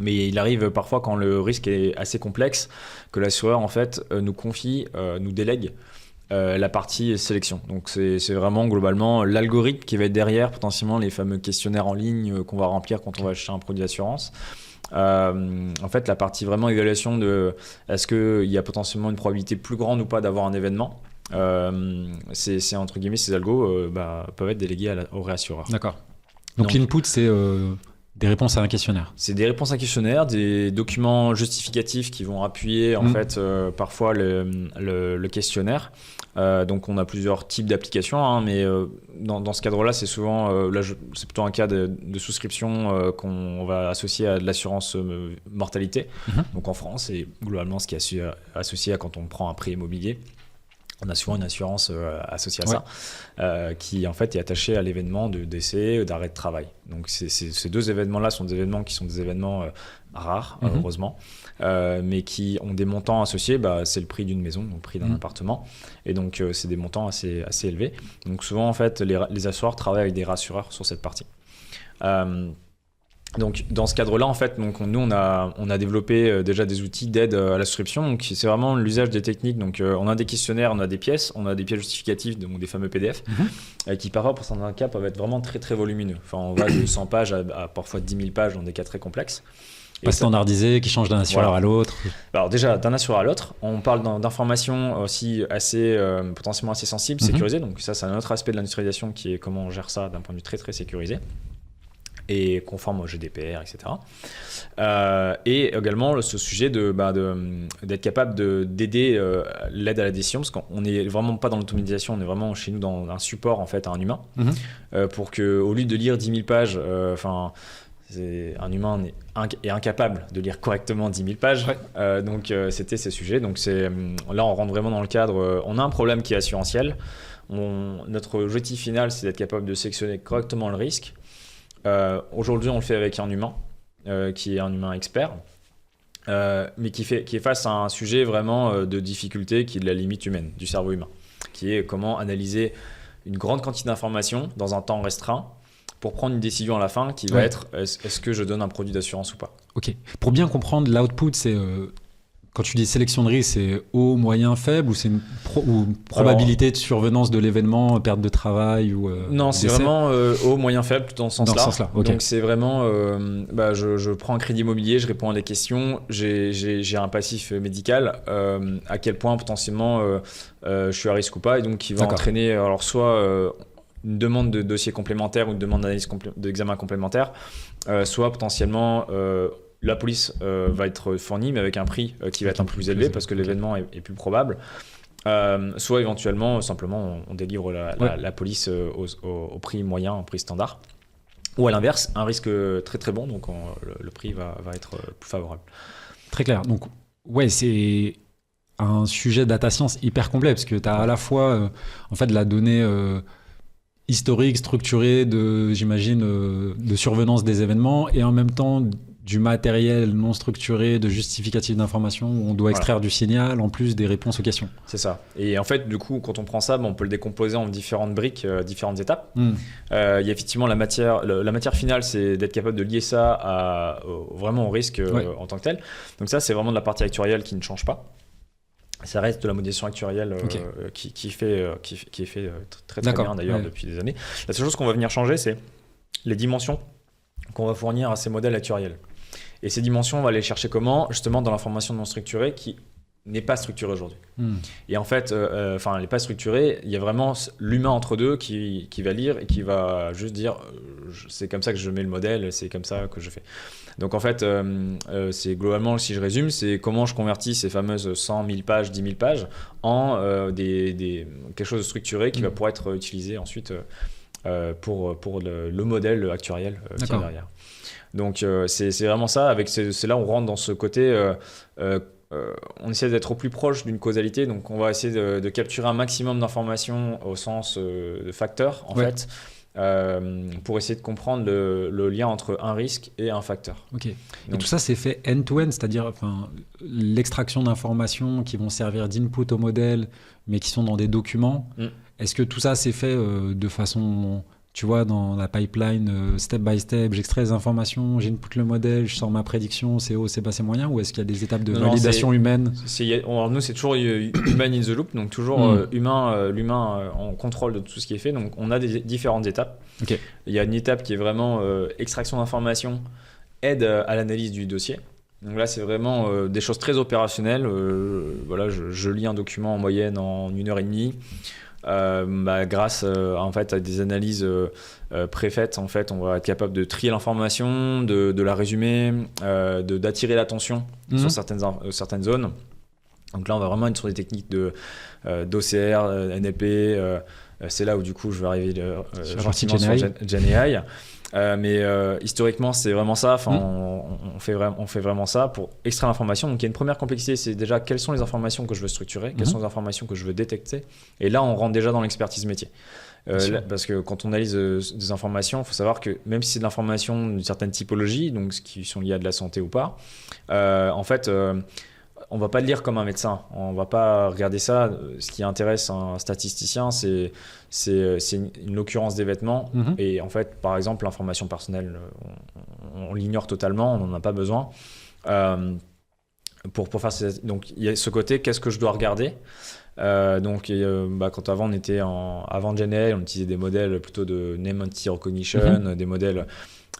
Mais il arrive parfois quand le risque est assez complexe que l'assureur en fait nous confie, nous délègue la partie sélection. Donc c'est vraiment globalement l'algorithme qui va être derrière potentiellement les fameux questionnaires en ligne qu'on va remplir quand on va acheter un produit d'assurance. En fait, la partie vraiment évaluation de est-ce qu'il y a potentiellement une probabilité plus grande ou pas d'avoir un événement, c'est entre guillemets ces algos peuvent être délégués au réassureur. D'accord. Donc l'input, c'est des réponses à un questionnaire. C'est des réponses à un questionnaire, des documents justificatifs qui vont appuyer en fait parfois le questionnaire. Donc on a plusieurs types d'applications, mais dans ce cadre-là, c'est souvent c'est plutôt un cas de souscription qu'on va associer à de l'assurance mortalité. Donc en France, c'est globalement ce qui est associé à quand on prend un prêt immobilier. On a souvent une assurance associée à ça, qui en fait est attachée à l'événement de décès, d'arrêt de travail. Donc ces deux événements-là sont des événements qui sont des événements rares, heureusement, mais qui ont des montants associés. C'est le prix d'une maison, le prix d'un appartement, et donc c'est des montants assez élevés. Donc souvent en fait les assureurs travaillent avec des rassureurs sur cette partie. Donc dans ce cadre-là, en fait, donc nous on a développé déjà des outils d'aide à la souscription. Donc c'est vraiment l'usage des techniques. Donc on a des questionnaires, on a des pièces justificatives, donc des fameux PDF, qui parfois pour certains cas peuvent être vraiment très très volumineux. Enfin on va de 100 pages à parfois 10 000 pages dans des cas très complexes. Pas standardisé, qui change d'un assureur à l'autre. Alors déjà d'un assureur à l'autre, on parle d'informations aussi potentiellement assez sensibles, sécurisées. Donc ça c'est un autre aspect de l'industrialisation qui est comment on gère ça d'un point de vue très très sécurisé et conforme au GDPR, etc. Et également ce sujet d'être capable d'aider l'aide à la décision, parce qu'on n'est vraiment pas dans l'automatisation, on est vraiment chez nous dans un support en fait à un humain, pour qu'au lieu de lire 10 000 pages, un humain est incapable de lire correctement 10 000 pages. Donc c'était ces sujets. Donc là on rentre vraiment dans le cadre, on a un problème qui est assurantiel. Notre objectif final c'est d'être capable de sélectionner correctement le risque. Aujourd'hui on le fait avec un humain qui est un humain expert, mais qui est face à un sujet vraiment de difficulté qui est de la limite humaine, du cerveau humain, qui est comment analyser une grande quantité d'informations dans un temps restreint pour prendre une décision à la fin qui va être est-ce que je donne un produit d'assurance ou pas. Ok. Pour bien comprendre, l'output, c'est quand tu dis sélection de risque, c'est haut, moyen, faible, ou c'est une probabilité de survenance de l'événement, perte de travail ou non, c'est vraiment haut, moyen, faible, tout dans ce sens-là. Dans ce sens-là. Okay. Donc c'est vraiment, je prends un crédit immobilier, je réponds à des questions, j'ai un passif médical, à quel point potentiellement je suis à risque ou pas, et donc qui va entraîner alors soit une demande de dossier complémentaire ou une demande d'analyse d'examen complémentaire, soit potentiellement la police va être fournie mais avec un prix qui va être un peu plus élevé parce que l'événement est plus probable, soit éventuellement simplement on délivre la police au prix moyen, au prix standard, ou à l'inverse un risque très très bon, donc le prix va être plus favorable. Très clair. Donc c'est un sujet data science hyper complet parce que tu as à la fois en fait de la donnée historique, structurée, j'imagine, de survenance des événements, et en même temps du matériel non structuré, de justificatif d'information où on doit extraire du signal en plus des réponses aux questions. C'est ça. Et en fait, du coup, quand on prend ça, on peut le décomposer en différentes briques, différentes étapes. Il y a effectivement la matière finale, c'est d'être capable de lier ça vraiment au risque en tant que tel. Donc ça, c'est vraiment de la partie actuarielle qui ne change pas. Ça reste de la modélisation actuarielle qui est fait très bien d'ailleurs depuis des années. La seule chose qu'on va venir changer, c'est les dimensions qu'on va fournir à ces modèles actuariels. Et ces dimensions, on va les chercher comment? Justement dans l'information non structurée qui n'est pas structurée aujourd'hui. Et en fait, elle n'est pas structurée, il y a vraiment l'humain entre deux qui va lire et qui va juste dire c'est comme ça que je mets le modèle, c'est comme ça que je fais. Donc en fait, c'est globalement, si je résume, c'est comment je convertis ces fameuses 100 000 pages, 10 000 pages en quelque chose de structuré qui va pouvoir être utilisé ensuite pour le modèle actuariel qui est derrière. Donc c'est vraiment ça, c'est là où on rentre dans ce côté, on essaie d'être au plus proche d'une causalité, donc on va essayer de capturer un maximum d'informations au sens de facteurs en fait, pour essayer de comprendre le lien entre un risque et un facteur. Ok. Donc, et tout ça c'est fait end-to-end, c'est-à-dire l'extraction d'informations qui vont servir d'input au modèle, mais qui sont dans des documents. Est-ce que tout ça c'est fait de façon... Tu vois, dans la pipeline, step by step, j'extrais les informations, j'input le modèle, je sors ma prédiction, c'est haut, c'est bas, c'est moyen, ou est-ce qu'il y a des étapes de validation humaine? Alors nous, c'est toujours human in the loop, donc toujours l'humain en contrôle de tout ce qui est fait. Donc on a des différentes étapes. Okay. Il y a une étape qui est vraiment extraction d'informations, aide à l'analyse du dossier. Donc là, c'est vraiment des choses très opérationnelles. Voilà, je lis un document en moyenne en 1h30. Grâce en fait, à des analyses préfaites, en fait, on va être capable de trier l'information, de la résumer, d'attirer l'attention sur certaines zones. Donc là, on va vraiment être sur des techniques d'OCR, NLP. C'est là où du coup, je vais arriver gentiment sur GenAI. Mais historiquement, c'est vraiment ça. On fait vraiment ça pour extraire l'information. Donc il y a une première complexité, c'est déjà quelles sont les informations que je veux structurer, quelles sont les informations que je veux détecter. Et là, on rentre déjà dans l'expertise métier. Parce que quand on analyse des informations, il faut savoir que même si c'est de l'information d'une certaine typologie, donc qui sont liées à de la santé ou pas, en fait, on ne va pas le lire comme un médecin. On ne va pas regarder ça. Ce qui intéresse un statisticien, c'est une occurrence des vêtements. Et en fait, par exemple, l'information personnelle, on l'ignore totalement, on n'en a pas besoin. Pour faire donc, il y a ce côté, qu'est-ce que je dois regarder? Quand avant, avant GenAI, on utilisait des modèles plutôt de Name Entity Recognition, des modèles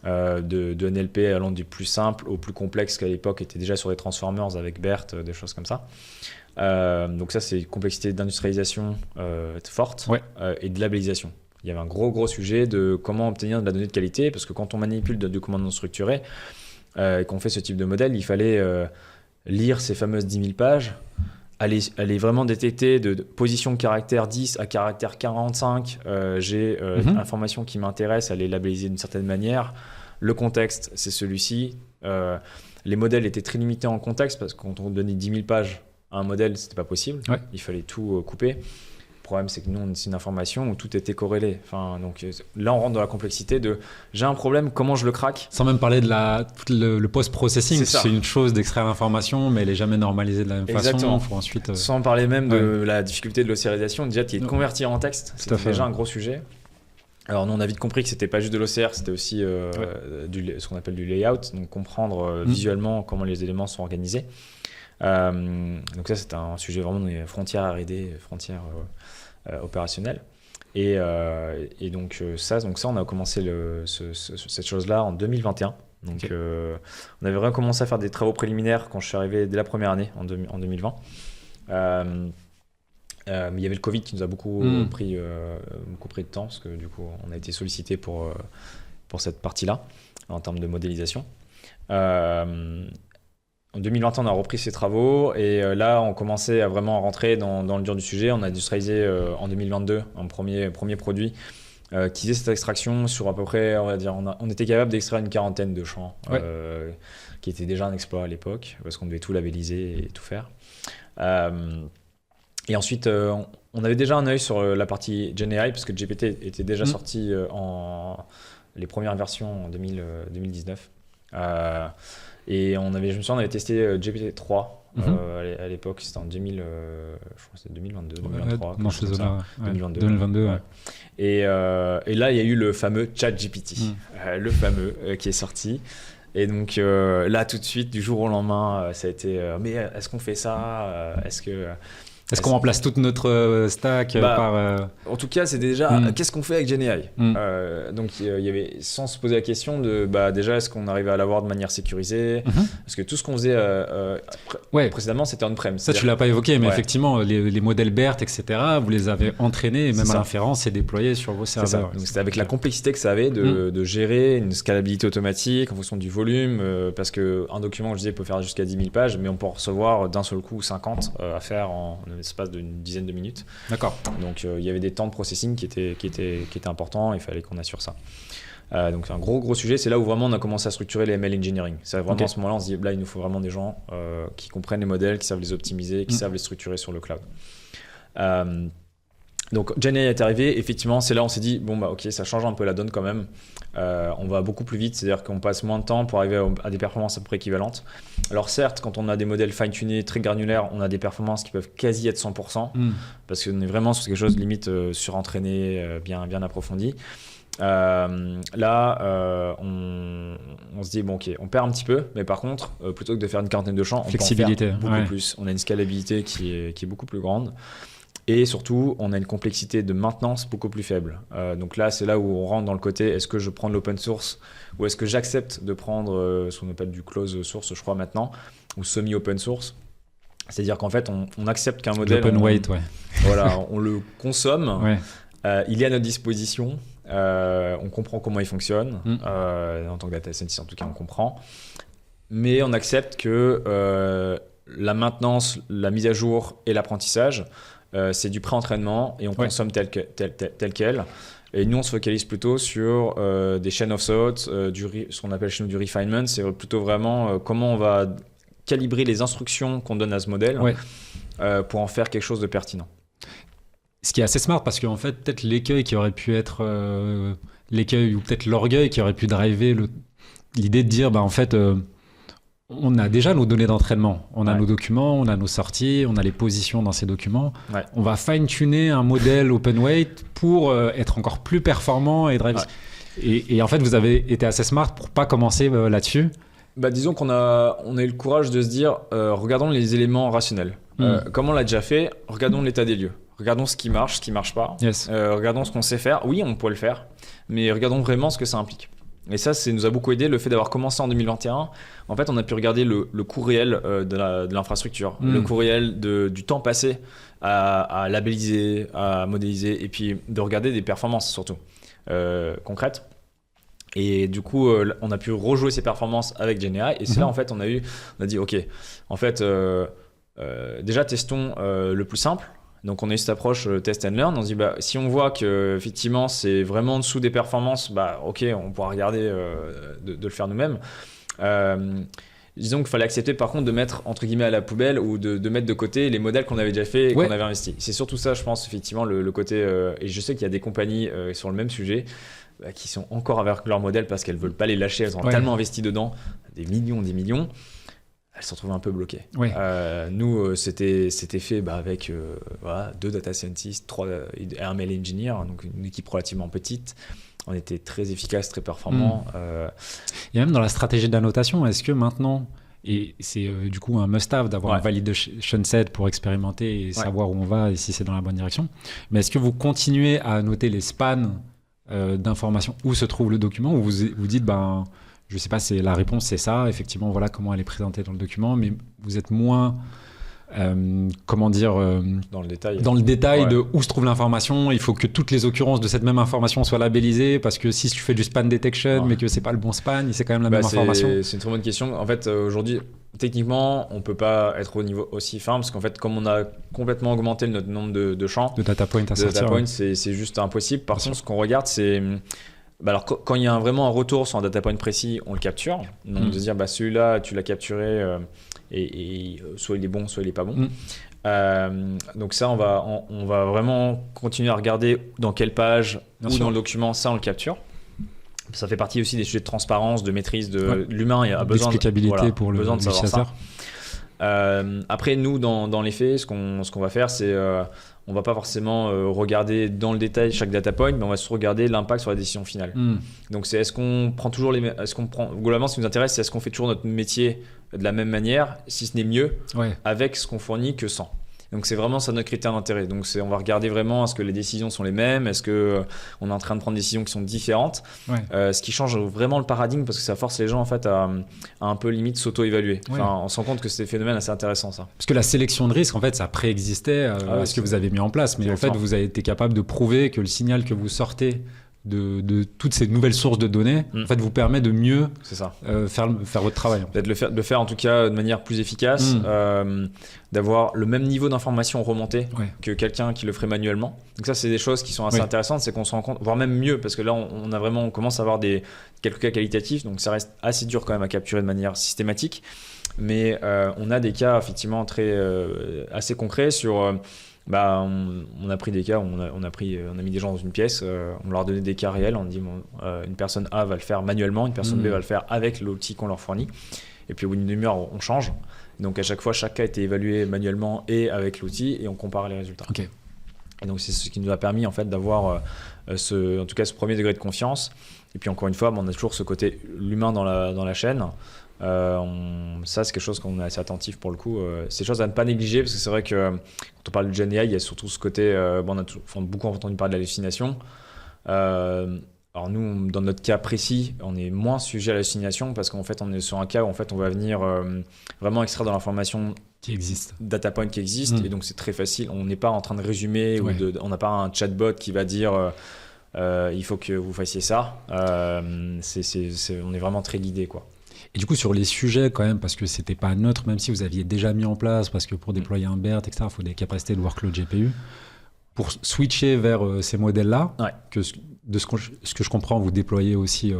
de NLP allant du plus simple au plus complexe, qu'à l'époque était déjà sur les Transformers avec BERT, des choses comme ça. Donc ça, c'est une complexité d'industrialisation forte et de labellisation. Il y avait un gros sujet de comment obtenir de la donnée de qualité, parce que quand on manipule des documents non structurés et qu'on fait ce type de modèle, il fallait lire ces fameuses 10 000 pages, aller vraiment détecter de position de caractère 10 à caractère 45, j'ai l'information qui m'intéresse, aller labelliser d'une certaine manière. Le contexte, c'est celui-ci. Les modèles étaient très limités en contexte, parce que quand on donnait 10 000 pages à un modèle, c'était pas possible. Il fallait tout couper. Le problème, c'est que nous, c'est une information où tout était corrélé. Donc là, on rentre dans la complexité de j'ai un problème, comment je le craque? Sans même parler de le post-processing. C'est une chose d'extraire l'information, mais elle n'est jamais normalisée de la même façon. Faut ensuite, sans parler même de la difficulté de l'océrisation, déjà qui est de convertir en texte. C'est déjà un gros sujet. Alors nous, on a vite compris que c'était pas juste de l'OCR, c'était aussi ce qu'on appelle du layout, donc comprendre visuellement comment les éléments sont organisés. Donc ça, c'est un sujet vraiment des frontières R&D, frontières opérationnelles. Et donc ça, on a commencé cette chose-là en 2021. Donc on avait vraiment commencé à faire des travaux préliminaires quand je suis arrivé dès la première année, en 2020. Mais il y avait le Covid qui nous a beaucoup pris de temps, parce que du coup, on a été sollicité pour cette partie-là, en termes de modélisation. En 2020, on a repris ces travaux et là, on commençait à vraiment rentrer dans le dur du sujet. On a industrialisé en 2022 un premier produit qui faisait cette extraction sur à peu près, on va dire, on était capable d'extraire une quarantaine de champs, qui était déjà un exploit à l'époque, parce qu'on devait tout labelliser et tout faire. Et ensuite, on avait déjà un œil sur la partie GenAI, parce que GPT était déjà sorti en les premières versions en 2019. Et je me souviens, on avait testé GPT-3 à l'époque, c'était en 2000, je crois que c'était 2022, 2023. Non, je 2022. 2022, ouais. Et là, il y a eu le fameux ChatGPT, le fameux qui est sorti. Et donc là, tout de suite, du jour au lendemain, ça a été mais est-ce qu'on fait ça Est-ce qu'on remplace toute notre stack par... En tout cas, c'est déjà qu'est-ce qu'on fait avec GenAI. Donc il y avait, sans se poser la question de déjà est-ce qu'on arrivait à l'avoir de manière sécurisée, parce que tout ce qu'on faisait précédemment c'était on-prem. Ça tu l'as pas évoqué, mais effectivement les modèles BERT, etc., vous les avez entraînés et même à l'inférence c'est déployé sur vos serveurs. Donc c'était avec la complexité que ça avait de gérer une scalabilité automatique en fonction du volume, parce qu'un document, je disais, peut faire jusqu'à 10 000 pages, mais on peut en recevoir d'un seul coup 50 à faire en espace d'une dizaine de minutes. D'accord. Donc il y avait des temps de processing qui étaient importants, il fallait qu'on assure ça. Donc c'est un gros sujet, c'est là où vraiment on a commencé à structurer les ML engineering. C'est vraiment à ce moment-là on se dit là il nous faut vraiment des gens qui comprennent les modèles, qui savent les optimiser, qui savent les structurer sur le cloud. Donc GenAI est arrivé, effectivement c'est là on s'est dit ok, ça change un peu la donne quand même. On va beaucoup plus vite, c'est-à-dire qu'on passe moins de temps pour arriver à des performances à peu près équivalentes. Alors certes, quand on a des modèles fine-tunés, très granulaires, on a des performances qui peuvent quasi être 100%, parce qu'on est vraiment sur quelque chose limite surentraîné, bien approfondi. Là, on se dit ok, on perd un petit peu, mais par contre, plutôt que de faire une quarantaine de champs, on peut en faire beaucoup plus. On a une scalabilité qui est beaucoup plus grande. Et surtout, on a une complexité de maintenance beaucoup plus faible. Donc là, c'est là où on rentre dans le côté, est-ce que je prends de l'open source ou est-ce que j'accepte de prendre ce qu'on appelle du close source, je crois maintenant, ou semi-open source. C'est-à-dire qu'en fait, on accepte qu'un modèle... L'open weight, Voilà, on le consomme, il est à notre disposition, on comprend comment il fonctionne, en tant que data scientist en tout cas, on comprend. Mais on accepte que la maintenance, la mise à jour et l'apprentissage, c'est du pré-entraînement et on consomme tel quel. Et nous, on se focalise plutôt sur des chain of thought, ce qu'on appelle chez nous du refinement. C'est plutôt vraiment comment on va calibrer les instructions qu'on donne à ce modèle pour en faire quelque chose de pertinent. Ce qui est assez smart parce qu'en fait, peut-être l'écueil qui aurait pu être l'écueil ou peut-être l'orgueil qui aurait pu driver l'idée de dire, en fait... on a déjà nos données d'entraînement, on a nos documents, on a nos sorties, on a les positions dans ces documents. On va fine-tuner un modèle open weight pour être encore plus performant et driver. Et en fait, vous avez été assez smart pour pas commencer là-dessus. Disons qu'on a eu le courage de se dire, regardons les éléments rationnels. Comme on l'a déjà fait, regardons l'état des lieux. Regardons ce qui marche pas. Regardons ce qu'on sait faire. Oui, on peut le faire, mais regardons vraiment ce que ça implique. Et ça nous a beaucoup aidé, le fait d'avoir commencé en 2021. En fait, on a pu regarder le coût réel de l'infrastructure, le coût réel du temps passé à labelliser, à modéliser, et puis de regarder des performances surtout concrètes. Et du coup, on a pu rejouer ces performances avec GenAI. Et c'est là, en fait, on a dit, ok, en fait, déjà testons le plus simple. Donc on a eu cette approche test and learn, on se dit si on voit que effectivement c'est vraiment en dessous des performances, ok, on pourra regarder de le faire nous-mêmes. Disons qu'il fallait accepter par contre de mettre entre guillemets à la poubelle ou de mettre de côté les modèles qu'on avait déjà fait et qu'on avait investi. C'est surtout ça, je pense, effectivement, le côté et je sais qu'il y a des compagnies sur le même sujet qui sont encore avec leur modèle parce qu'elles veulent pas les lâcher, elles ont tellement investi dedans, des millions. Elles se retrouvent un peu bloquées. Nous, c'était fait avec 2 data scientists, 3 un ML engineer, donc une équipe relativement petite. On était très efficace, très performant. Et même dans la stratégie d'annotation, est-ce que maintenant, et c'est du coup un must-have d'avoir un validation set pour expérimenter et savoir où on va et si c'est dans la bonne direction, mais est-ce que vous continuez à annoter les spans d'informations où se trouve le document, ou vous dites je sais pas, la réponse c'est ça, effectivement, voilà comment elle est présentée dans le document, mais vous êtes moins, dans le détail de où se trouve l'information. Il faut que toutes les occurrences de cette même information soient labellisées, parce que si tu fais du span detection, mais que c'est pas le bon span, c'est quand même la même information. C'est une très bonne question. En fait, aujourd'hui, techniquement, on peut pas être au niveau aussi fin, parce qu'en fait, comme on a complètement augmenté notre nombre de champs, de data points à sortir, c'est juste impossible. Par contre, ce qu'on regarde, c'est... alors quand il y a vraiment un retour sur un data point précis, on le capture. Donc de dire celui-là tu l'as capturé et soit il est bon, soit il est pas bon. Donc ça on va vraiment continuer à regarder dans quelle page ou dans le document, ça on le capture. Ça fait partie aussi des sujets de transparence, de maîtrise de l'humain. Il y a besoin d'explicabilité pour besoin de savoir ça. Utilisateur. Après, nous, dans les faits, ce qu'on va faire, c'est on va pas forcément regarder dans le détail chaque data point, mais on va se regarder l'impact sur la décision finale. Donc, c'est est-ce qu'on prend toujours globalement, ce qui nous intéresse, c'est est-ce qu'on fait toujours notre métier de la même manière, si ce n'est mieux, avec ce qu'on fournit que sans. Donc c'est vraiment ça notre critère d'intérêt. Donc on va regarder vraiment est-ce que les décisions sont les mêmes, est-ce que on est en train de prendre des décisions qui sont différentes. Ce qui change vraiment le paradigme parce que ça force les gens en fait à un peu limite s'auto-évaluer. Enfin, on se rend compte que c'est des phénomènes assez intéressants ça. Parce que la sélection de risque en fait ça préexistait à ce que vous avez mis en place, mais exactement. En fait vous avez été capable de prouver que le signal que vous sortez de toutes ces nouvelles sources de données en fait vous permet de mieux faire votre travail. Peut-être de le faire en tout cas de manière plus efficace, d'avoir le même niveau d'information remontée que quelqu'un qui le ferait manuellement. Donc ça c'est des choses qui sont assez intéressantes, c'est qu'on se rend compte, voire même mieux, parce que là on commence à avoir quelques cas qualitatifs, donc ça reste assez dur quand même à capturer de manière systématique, mais on a des cas effectivement assez concrets sur on a pris des cas où on a mis des gens dans une pièce, on leur a donné des cas réels, on dit une personne A va le faire manuellement, une personne B va le faire avec l'outil qu'on leur fournit, et puis au bout d'une demi-heure on change. Donc à chaque fois chaque cas a été évalué manuellement et avec l'outil et on compare les résultats. Et donc c'est ce qui nous a permis en fait d'avoir en tout cas ce premier degré de confiance. Et puis encore une fois on a toujours ce côté l'humain dans la chaîne. Ça c'est quelque chose qu'on est assez attentif pour le coup, c'est des choses à ne pas négliger parce que c'est vrai que quand on parle de Gen AI il y a surtout ce côté on a beaucoup entendu parler de l'hallucination, alors nous dans notre cas précis on est moins sujet à l'hallucination parce qu'en fait on est sur un cas où en fait on va venir vraiment extraire de l'information qui existe, data point qui existe, et donc c'est très facile, on n'est pas en train de résumer on n'a pas un chatbot qui va dire il faut que vous fassiez ça, on est vraiment très guidé quoi. Et du coup, sur les sujets, quand même, parce que c'était pas neutre, même si vous aviez déjà mis en place, parce que pour déployer un BERT, etc., il faut des capacités de workload GPU. Pour switcher vers ces modèles-là, de ce que je comprends, vous déployez aussi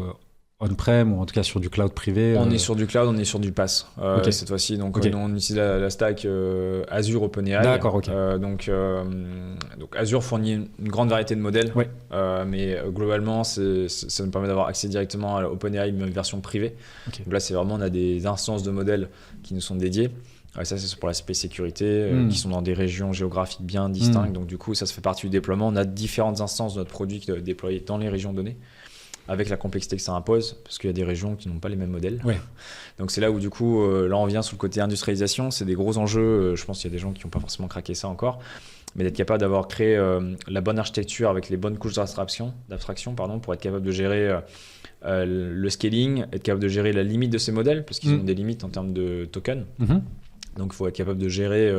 on-prem ou en tout cas sur du cloud privé. On est sur du cloud, on est sur du PaaS cette fois-ci. Donc on utilise la stack Azure OpenAI. D'accord, donc Azure fournit une grande variété de modèles, mais globalement ça nous permet d'avoir accès directement à OpenAI, même version privée. Donc là c'est vraiment on a des instances de modèles qui nous sont dédiées. Ça c'est pour l'aspect sécurité, qui sont dans des régions géographiques bien distinctes. Donc du coup ça se fait partie du déploiement. On a différentes instances de notre produit déployées dans les régions données, avec la complexité que ça impose, parce qu'il y a des régions qui n'ont pas les mêmes modèles. Donc c'est là où du coup, là on vient sur le côté industrialisation, c'est des gros enjeux, je pense qu'il y a des gens qui n'ont pas forcément craqué ça encore, mais d'être capable d'avoir créé la bonne architecture avec les bonnes couches d'abstraction pour être capable de gérer le scaling, être capable de gérer la limite de ces modèles, parce qu'ils ont des limites en termes de tokens. Donc il faut être capable de gérer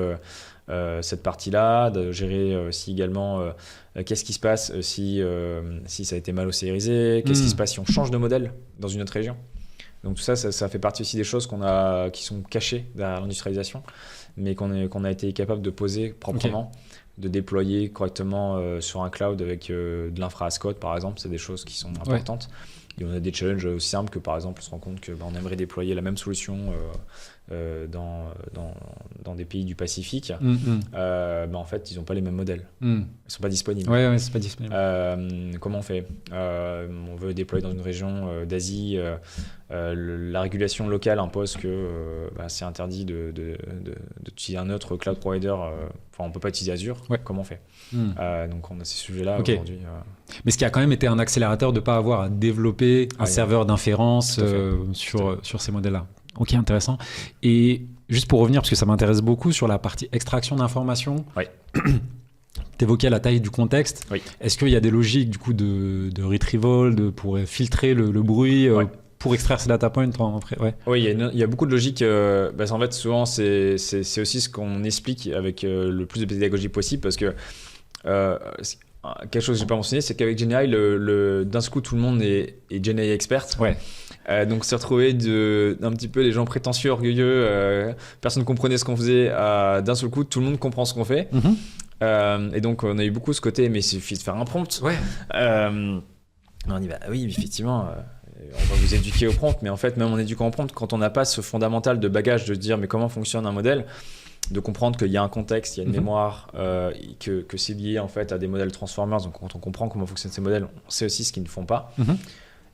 cette partie-là, de gérer aussi également qu'est-ce qui se passe si ça a été mal océanisé, qu'est-ce qui se passe si on change de modèle dans une autre région. Donc tout ça fait partie aussi des choses qui sont cachées derrière l'industrialisation, mais qu'on a été capable de poser proprement, de déployer correctement sur un cloud avec de l'infra as code par exemple, c'est des choses qui sont importantes. Et on a des challenges aussi simples que par exemple on se rend compte que on aimerait déployer la même solution dans des pays du Pacifique, en fait ils n'ont pas les mêmes modèles, ils sont pas disponibles. C'est pas disponible. Comment on fait? On veut déployer dans une région d'Asie, la régulation locale impose que c'est interdit d'utiliser un autre cloud provider, on peut pas utiliser Azure. Comment on fait? Donc on a ces sujets-là aujourd'hui. Mais ce qui a quand même été un accélérateur de ne pas avoir à développer un serveur d'inférence sur ces modèles-là. Ok, intéressant. Et juste pour revenir, parce que ça m'intéresse beaucoup sur la partie extraction d'informations, tu évoquais la taille du contexte. Est-ce qu'il y a des logiques du coup de retrieval, pour filtrer le bruit pour extraire ces data points Oui, il y a beaucoup de logiques. En fait, souvent, c'est aussi ce qu'on explique avec le plus de pédagogie possible, parce que quelque chose que je n'ai pas mentionné, c'est qu'avec Gen AI, d'un seul coup, tout le monde est Gen AI expert. Donc se retrouver d'un petit peu les gens prétentieux, orgueilleux, personne ne comprenait ce qu'on faisait, d'un seul coup, tout le monde comprend ce qu'on fait. Et donc on a eu beaucoup ce côté, mais il suffit de faire un prompt. On dit oui, effectivement, on va vous éduquer au prompt, mais en fait, même en éduquant au prompt, quand on n'a pas ce fondamental de bagage de dire mais comment fonctionne un modèle, de comprendre qu'il y a un contexte, il y a une mémoire, que c'est lié en fait à des modèles transformers. Donc quand on comprend comment fonctionnent ces modèles, on sait aussi ce qu'ils ne font pas.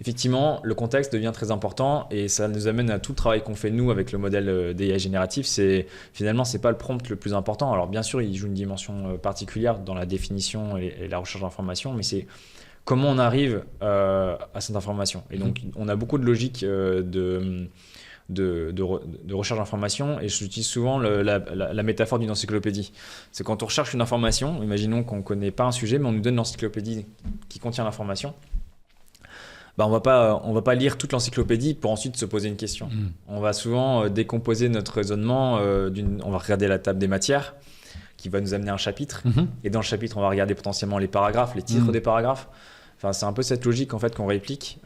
effectivement, le contexte devient très important et ça nous amène à tout le travail qu'on fait nous avec le modèle d'IA génératif. Finalement, c'est pas le prompt le plus important. Alors bien sûr, il joue une dimension particulière dans la définition et la recherche d'informations, mais c'est comment on arrive à cette information. Et donc, on a beaucoup de logique de recherche d'information et j'utilise souvent la métaphore d'une encyclopédie. C'est quand on recherche une information, imaginons qu'on ne connaît pas un sujet, mais on nous donne l'encyclopédie qui contient l'information. On va pas lire toute l'encyclopédie pour ensuite se poser une question. On va souvent décomposer notre raisonnement. On va regarder la table des matières qui va nous amener un chapitre. Et dans le chapitre, on va regarder potentiellement les paragraphes, les titres des paragraphes. Enfin, c'est un peu cette logique en fait qu'on réplique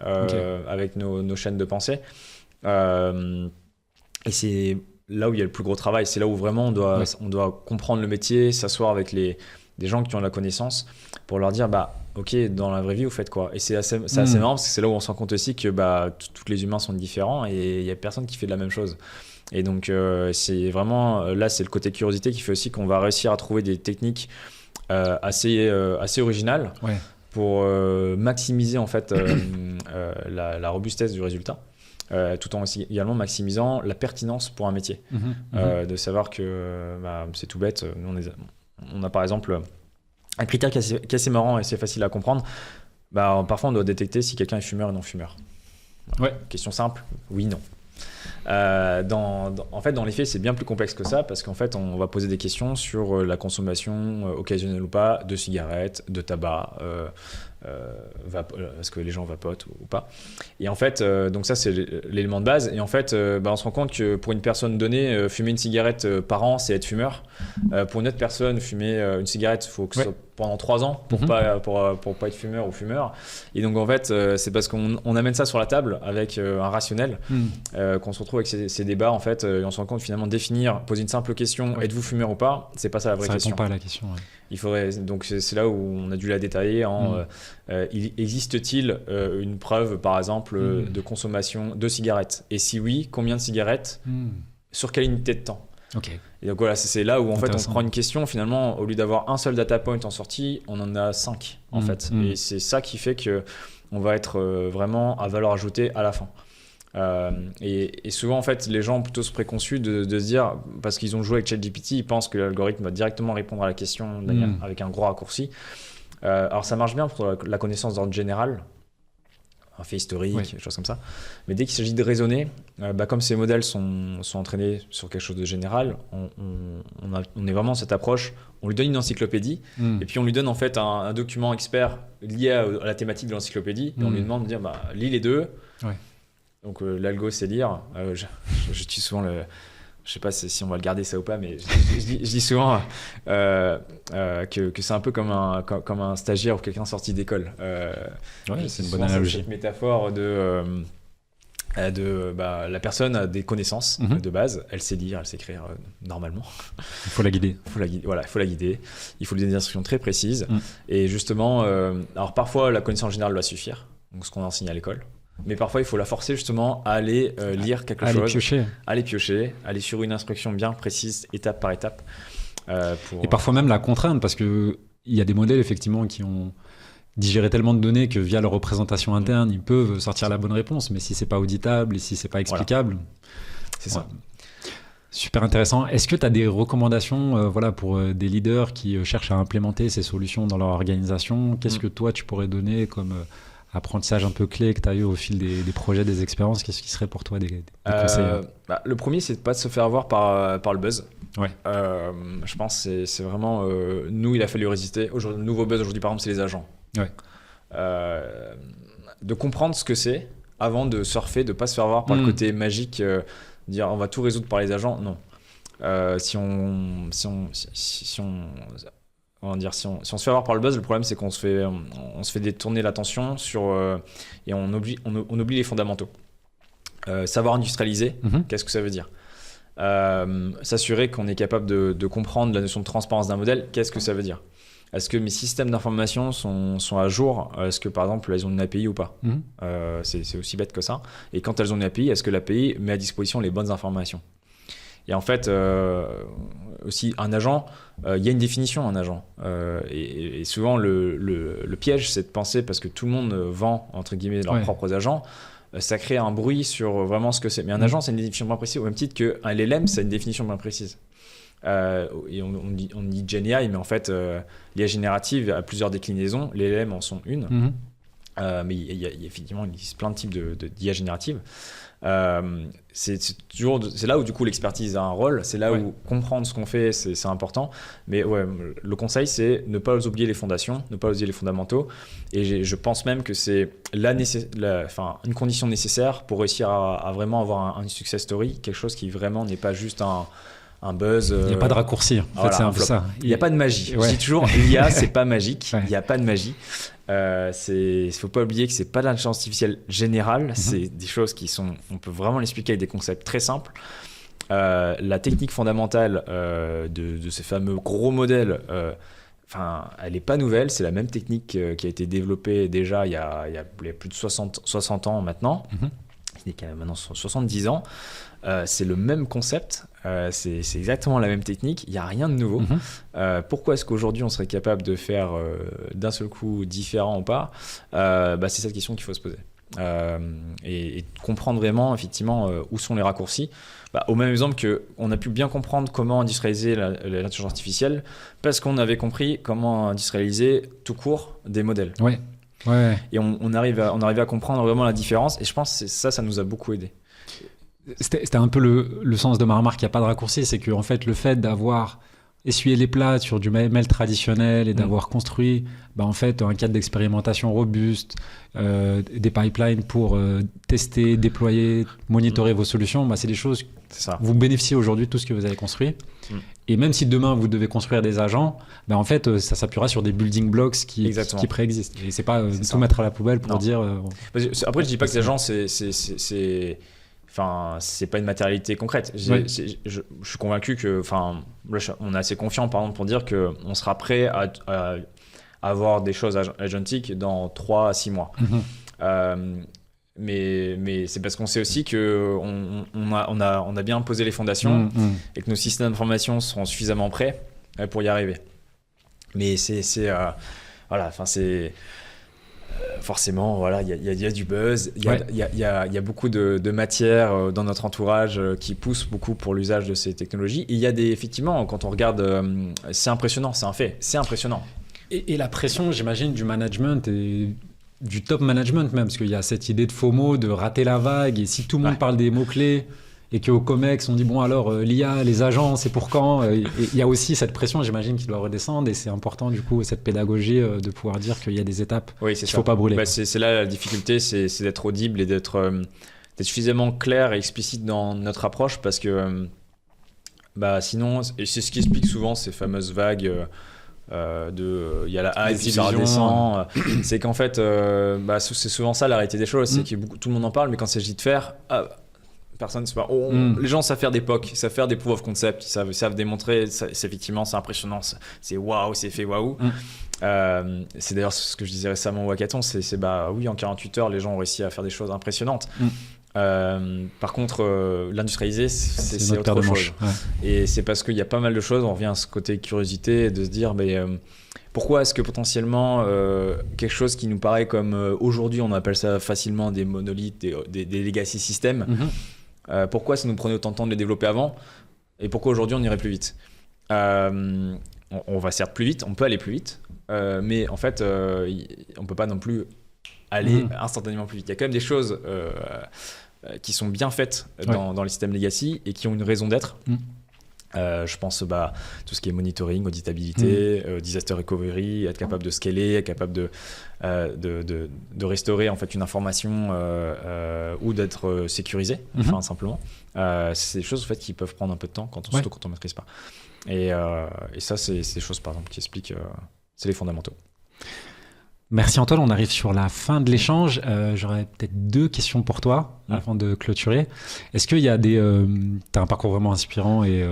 avec nos chaînes de pensée. Et c'est là où il y a le plus gros travail. C'est là où vraiment on doit comprendre le métier, s'asseoir avec des gens qui ont la connaissance pour leur dire ok, dans la vraie vie, vous faites quoi? Et c'est assez marrant parce que c'est là où on se rend compte aussi que tous les humains sont différents et il n'y a personne qui fait de la même chose. Et donc, c'est vraiment là, c'est le côté curiosité qui fait aussi qu'on va réussir à trouver des techniques assez originales pour maximiser en fait la robustesse du résultat. Tout en également maximisant la pertinence pour un métier. De savoir que c'est tout bête. Nous, on a par exemple un critère qui est assez marrant et assez facile à comprendre. Parfois, on doit détecter si quelqu'un est fumeur ou non fumeur. Question simple, oui, non. En fait, dans les faits, c'est bien plus complexe que ça parce qu'en fait, on va poser des questions sur la consommation occasionnelle ou pas de cigarettes, de tabac, est-ce que les gens vapotent ou pas. Et en fait, donc ça, c'est l'élément de base. Et en fait, on se rend compte que pour une personne donnée, fumer une cigarette par an, c'est être fumeur. Pour une autre personne, fumer une cigarette, il faut que ce soit pendant 3 ans pour pas être fumeur ou fumeur. Et donc en fait, c'est parce qu'on amène ça sur la table avec un rationnel qu'on se retrouve avec ces débats en fait, et on se rend compte finalement poser une simple question, êtes-vous fumeur ou pas, c'est pas ça la vraie question. Ça répond pas à la question. Il faudrait, donc c'est là où on a dû la détailler existe-t-il une preuve par exemple de consommation de cigarettes, et si oui, combien de cigarettes, sur quelle unité de temps. Et donc voilà, c'est là où en fait on prend une question, finalement au lieu d'avoir un seul data point en sortie, on en a 5 en fait. Et c'est ça qui fait que on va être vraiment à valeur ajoutée à la fin. Et souvent en fait les gens ont plutôt ce préconçu de se dire, parce qu'ils ont joué avec ChatGPT, ils pensent que l'algorithme va directement répondre à la question avec un gros raccourci. Alors ça marche bien pour la connaissance d'ordre général, un fait historique, des choses comme ça. Mais dès qu'il s'agit de raisonner, comme ces modèles sont entraînés sur quelque chose de général, on est vraiment dans cette approche. On lui donne une encyclopédie et puis on lui donne en fait un document expert lié à la thématique de l'encyclopédie et on lui demande de dire lis les deux. Donc l'algo sait lire. Je dis souvent je sais pas si on va le garder ça ou pas, mais je dis souvent que c'est un peu comme un stagiaire ou quelqu'un sorti d'école. C'est une bonne analogie. Cette métaphore la personne a des connaissances de base, elle sait lire, elle sait écrire normalement. Il faut la guider. Il faut la guider. Il faut lui donner des instructions très précises. Et justement, alors parfois la connaissance générale doit suffire, donc ce qu'on enseigne à l'école. Mais parfois, il faut la forcer justement à aller lire quelque chose. Aller piocher, aller sur une instruction bien précise, étape par étape. Et parfois même la contrainte, parce qu'il y a des modèles effectivement qui ont digéré tellement de données que via leur représentation interne, ils peuvent sortir la bonne réponse. Mais si c'est pas auditable et si c'est pas explicable... C'est ça. Super intéressant. Est-ce que tu as des recommandations pour des leaders qui cherchent à implémenter ces solutions dans leur organisation? Qu'est-ce que toi, tu pourrais donner comme... apprentissage un peu clé que tu as eu au fil des projets, des expériences? Qu'est-ce qui serait pour toi des conseils? Le premier, c'est de ne pas se faire avoir par le buzz. Je pense que c'est vraiment... nous, il a fallu résister. Le nouveau buzz aujourd'hui, par exemple, c'est les agents. De comprendre ce que c'est avant de surfer, de ne pas se faire avoir par le côté magique, dire on va tout résoudre par les agents. Non. Si on se fait avoir par le buzz, le problème c'est qu'on se fait détourner l'attention et on oublie les fondamentaux. Savoir industrialiser, qu'est-ce que ça veut dire? S'assurer qu'on est capable de comprendre la notion de transparence d'un modèle, qu'est-ce que ça veut dire? Est-ce que mes systèmes d'information sont à jour? Est-ce que par exemple elles ont une API ou pas? C'est aussi bête que ça. Et quand elles ont une API, est-ce que l'API met à disposition les bonnes informations? Et en fait, aussi un agent, il y a une définition, un agent. Et souvent, le piège, c'est de penser, parce que tout le monde vend, entre guillemets, leurs propres agents, ça crée un bruit sur vraiment ce que c'est. Mais un agent, c'est une définition bien précise, au même titre qu'un LLM, c'est une définition bien précise. Et on dit GenAI, mais en fait, l'IA générative a plusieurs déclinaisons. Les LLM en sont une. Mais effectivement, il existe plein de types d'IA générative. C'est là où du coup l'expertise a un rôle, c'est là où comprendre ce qu'on fait c'est important, mais le conseil c'est ne pas oublier les fondations, ne pas oublier les fondamentaux, et je pense même que c'est une condition nécessaire pour réussir à vraiment avoir une success story, quelque chose qui vraiment n'est pas juste un buzz. Il n'y a pas de raccourci. En fait, c'est un peu ça. Il n'y a pas de magie. Je dis toujours, l'IA, c'est pas magique. Il n'y a pas de magie. Il faut pas oublier que c'est pas de l'intelligence artificielle générale. C'est des choses on peut vraiment l'expliquer avec des concepts très simples. La technique fondamentale de ces fameux gros modèles, elle n'est pas nouvelle. C'est la même technique qui a été développée déjà il y a plus de 60 ans maintenant. Il y a maintenant 70 ans. C'est le même concept, c'est exactement la même technique, il n'y a rien de nouveau. Pourquoi est-ce qu'aujourd'hui on serait capable de faire d'un seul coup différent ou pas? C'est cette question qu'il faut se poser. Et comprendre vraiment effectivement où sont les raccourcis. Au même exemple qu'on a pu bien comprendre comment industrialiser l'intelligence artificielle parce qu'on avait compris comment industrialiser tout court des modèles. Et on arrive à comprendre vraiment la différence, et je pense que ça nous a beaucoup aidé. C'était un peu le sens de ma remarque, il n'y a pas de raccourci, c'est que en fait, le fait d'avoir essuyé les plats sur du ML traditionnel et d'avoir construit en fait, un cadre d'expérimentation robuste, des pipelines pour tester, déployer, monitorer vos solutions, c'est des choses, vous bénéficiez aujourd'hui de tout ce que vous avez construit. Et même si demain vous devez construire des agents, en fait, ça s'appuiera sur des building blocks qui préexistent. Et c'est pas tout mettre à la poubelle pour dire... Après, je dis pas que les agents, c'est pas une matérialité concrète. Je suis convaincu que, on est assez confiant par exemple pour dire qu'on sera prêt à avoir des choses agentiques dans 3 à 6 mois. Mais c'est parce qu'on sait aussi qu'on a bien posé les fondations et que nos systèmes d'information seront suffisamment prêts pour y arriver. Mais forcément, il y a du buzz, il y a beaucoup de matière dans notre entourage qui pousse beaucoup pour l'usage de ces technologies. Et il y a effectivement, quand on regarde, c'est impressionnant, c'est un fait, c'est impressionnant. Et la pression, j'imagine, du management et du top management même, parce qu'il y a cette idée de FOMO, de rater la vague, et si tout le monde parle des mots-clés, et qu'au COMEX, on dit, bon alors, l'IA, les agents, c'est pour quand? Il y a aussi cette pression, j'imagine, qui doit redescendre, et c'est important, du coup, cette pédagogie de pouvoir dire qu'il y a des étapes qu'il ne faut pas brûler. C'est là la difficulté, c'est d'être audible et d'être suffisamment clair et explicite dans notre approche, parce que sinon, et c'est ce qui explique souvent ces fameuses vagues il y a la hype, puis ça redescend. C'est qu'en fait, c'est souvent ça la réalité des choses, c'est que tout le monde en parle, mais quand il s'agit de faire... personne ne sait pas. Les gens savent faire des POC, ils savent faire des proof of concept, ils savent démontrer, effectivement c'est impressionnant, c'est waouh, c'est fait waouh. C'est d'ailleurs ce que je disais récemment au hackathon, oui, en 48 heures les gens ont réussi à faire des choses impressionnantes. Par contre, l'industrialiser, c'est autre chose. Et c'est parce qu'il y a pas mal de choses, on revient à ce côté curiosité, de se dire pourquoi est-ce que potentiellement quelque chose qui nous paraît comme aujourd'hui on appelle ça facilement des monolithes, des legacy systems, pourquoi ça nous prenait autant de temps de les développer avant, et pourquoi aujourd'hui on irait plus vite? On va certes plus vite, on peut aller plus vite, mais en fait on peut pas non plus aller instantanément plus vite. Il y a quand même des choses qui sont bien faites dans les systèmes legacy et qui ont une raison d'être. Je pense tout ce qui est monitoring, auditabilité, disaster recovery, être capable de scaler, être capable de restaurer en fait une information ou d'être sécurisé, simplement. C'est des choses en fait qui peuvent prendre un peu de temps surtout quand on maîtrise pas. Et ça, c'est des choses par exemple qui expliquent, c'est les fondamentaux. Merci Antoine, on arrive sur la fin de l'échange. J'aurais peut-être 2 questions pour toi avant de clôturer. Est-ce qu'il y a t'as un parcours vraiment inspirant et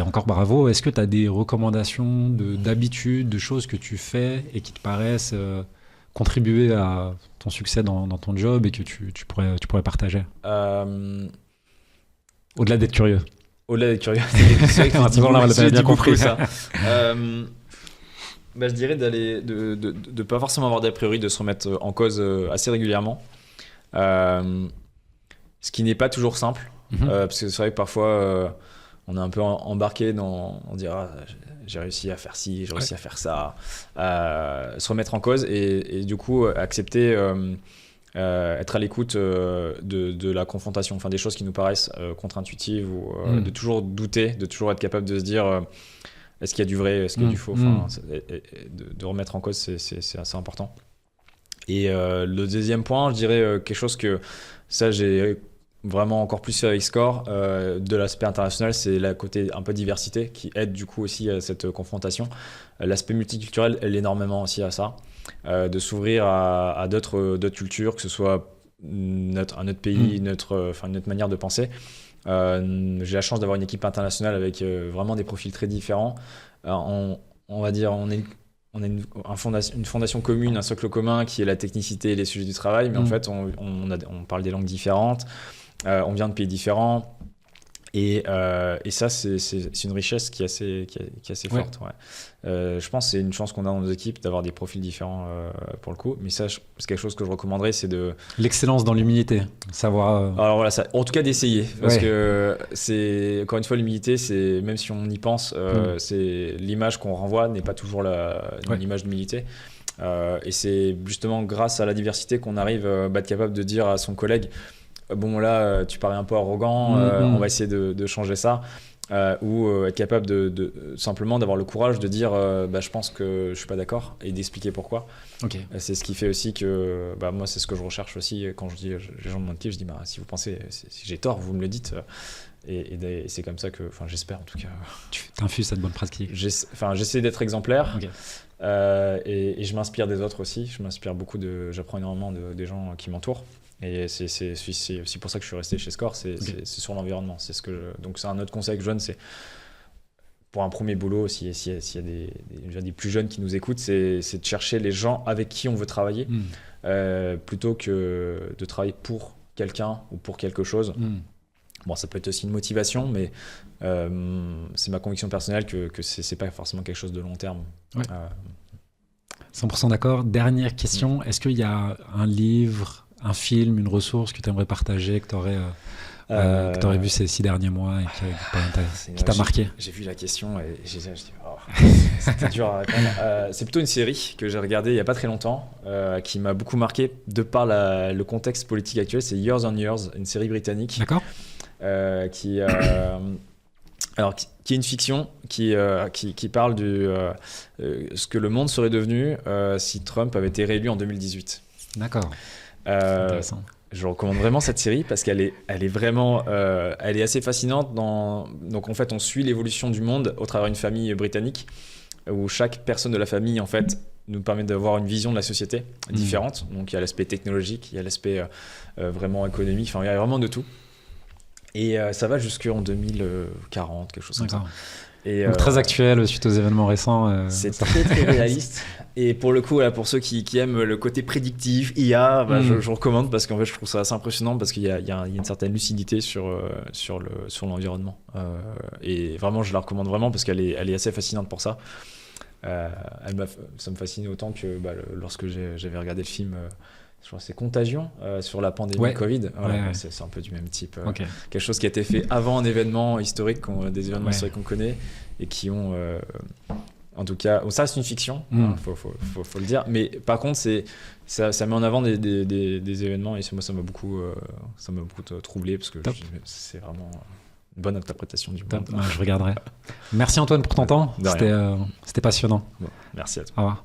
encore bravo. Est-ce que tu as des recommandations d'habitudes, de choses que tu fais et qui te paraissent contribuer à ton succès dans ton job et que tu pourrais partager? Au-delà d'être curieux. au-delà des curiosités, c'est vrai que On va je dis toujours beaucoup- l'avoir je dis bien beaucoup compris. ça. Je dirais de pas forcément avoir d'a priori, de se remettre en cause assez régulièrement. Ce qui n'est pas toujours simple, parce que c'est vrai que parfois on est un peu embarqué on dit j'ai réussi à faire ci, j'ai réussi à faire ça, se remettre en cause et du coup accepter, être à l'écoute de la confrontation, enfin des choses qui nous paraissent contre-intuitives ou de toujours douter, de toujours être capable de se dire est-ce qu'il y a du vrai, est-ce qu'il y a du faux, enfin, de remettre en cause, c'est assez important. Et le deuxième point, je dirais quelque chose que ça j'ai vraiment encore plus fait avec Score, de l'aspect international, c'est la côté un peu diversité qui aide du coup aussi à cette confrontation. L'aspect multiculturel aide énormément aussi à ça, de s'ouvrir à d'autres cultures, que ce soit un autre pays, une autre manière de penser. J'ai la chance d'avoir une équipe internationale avec vraiment des profils très différents. On va dire, on a une fondation commune, un socle commun qui est la technicité et les sujets du travail, mais en fait, on parle des langues différentes, on vient de pays différents. Et ça, c'est une richesse qui est assez forte. Ouais. Je pense que c'est une chance qu'on a dans nos équipes d'avoir des profils différents pour le coup. Mais ça, c'est quelque chose que je recommanderais, c'est de... L'excellence dans l'humilité, savoir... Alors voilà, en tout cas d'essayer. Parce que c'est, encore une fois, l'humilité, c'est, même si on y pense, c'est l'image qu'on renvoie n'est pas toujours l'image d'humilité. Et c'est justement grâce à la diversité qu'on arrive à être capable de dire à son collègue bon là tu parais un peu arrogant, on va essayer de changer ça, ou être capable de simplement d'avoir le courage de dire je pense que je suis pas d'accord et d'expliquer pourquoi. C'est ce qui fait aussi que moi c'est ce que je recherche aussi quand je dis les gens de mon équipe, je dis si vous pensez si j'ai tort vous me le dites, et c'est comme ça que j'espère en tout cas tu t'infuses cette bonne pratique. J'essaie d'être exemplaire. Et je m'inspire des autres aussi, j'apprends énormément des gens qui m'entourent. Et c'est aussi pour ça que je suis resté chez Score, c'est sur l'environnement. Donc c'est un autre conseil que je donne, c'est pour un premier boulot, s'il y a des plus jeunes qui nous écoutent, c'est de chercher les gens avec qui on veut travailler, plutôt que de travailler pour quelqu'un ou pour quelque chose. Bon, ça peut être aussi une motivation, mais c'est ma conviction personnelle que c'est pas forcément quelque chose de long terme. 100% d'accord. Dernière question, est-ce qu'il y a un livre, un film, une ressource que tu aimerais partager, que tu aurais vu ces 6 derniers mois et qui t'a marqué? J'ai vu la question et j'ai dit c'était dur à répondre. C'est plutôt une série que j'ai regardée il n'y a pas très longtemps, qui m'a beaucoup marqué de par le contexte politique actuel. C'est Years on Years, une série britannique. D'accord. Qui est une fiction qui parle de ce que le monde serait devenu si Trump avait été réélu en 2018. D'accord. Intéressant. Je recommande vraiment cette série parce qu'elle est vraiment elle est assez fascinante. Donc en fait on suit l'évolution du monde au travers d'une famille britannique où chaque personne de la famille en fait nous permet d'avoir une vision de la société différente. Donc il y a l'aspect technologique, il y a l'aspect vraiment économique, il y a vraiment de tout. Et ça va jusqu'en 2040, quelque chose comme ça. Donc très actuel suite aux événements récents. C'est très très réaliste. Et pour le coup, là, pour ceux qui aiment le côté prédictif, IA, je recommande parce qu'en fait, je trouve ça assez impressionnant parce qu'il y a une certaine lucidité sur l'environnement. Et vraiment, je la recommande vraiment parce qu'elle est assez fascinante pour ça. Ça me fascine autant que lorsque j'avais regardé le film. Je crois que c'est Contagion sur la pandémie Covid. C'est un peu du même type. Quelque chose qui a été fait avant un événement historique, des événements historiques qu'on connaît et qui ont. En tout cas, ça c'est une fiction, faut le dire. Mais par contre, ça met en avant des événements et moi ça m'a beaucoup troublé parce que c'est vraiment une bonne interprétation du monde. Je regarderai. Merci Antoine pour ton temps. C'était passionnant. Bon, merci à toi. Au revoir.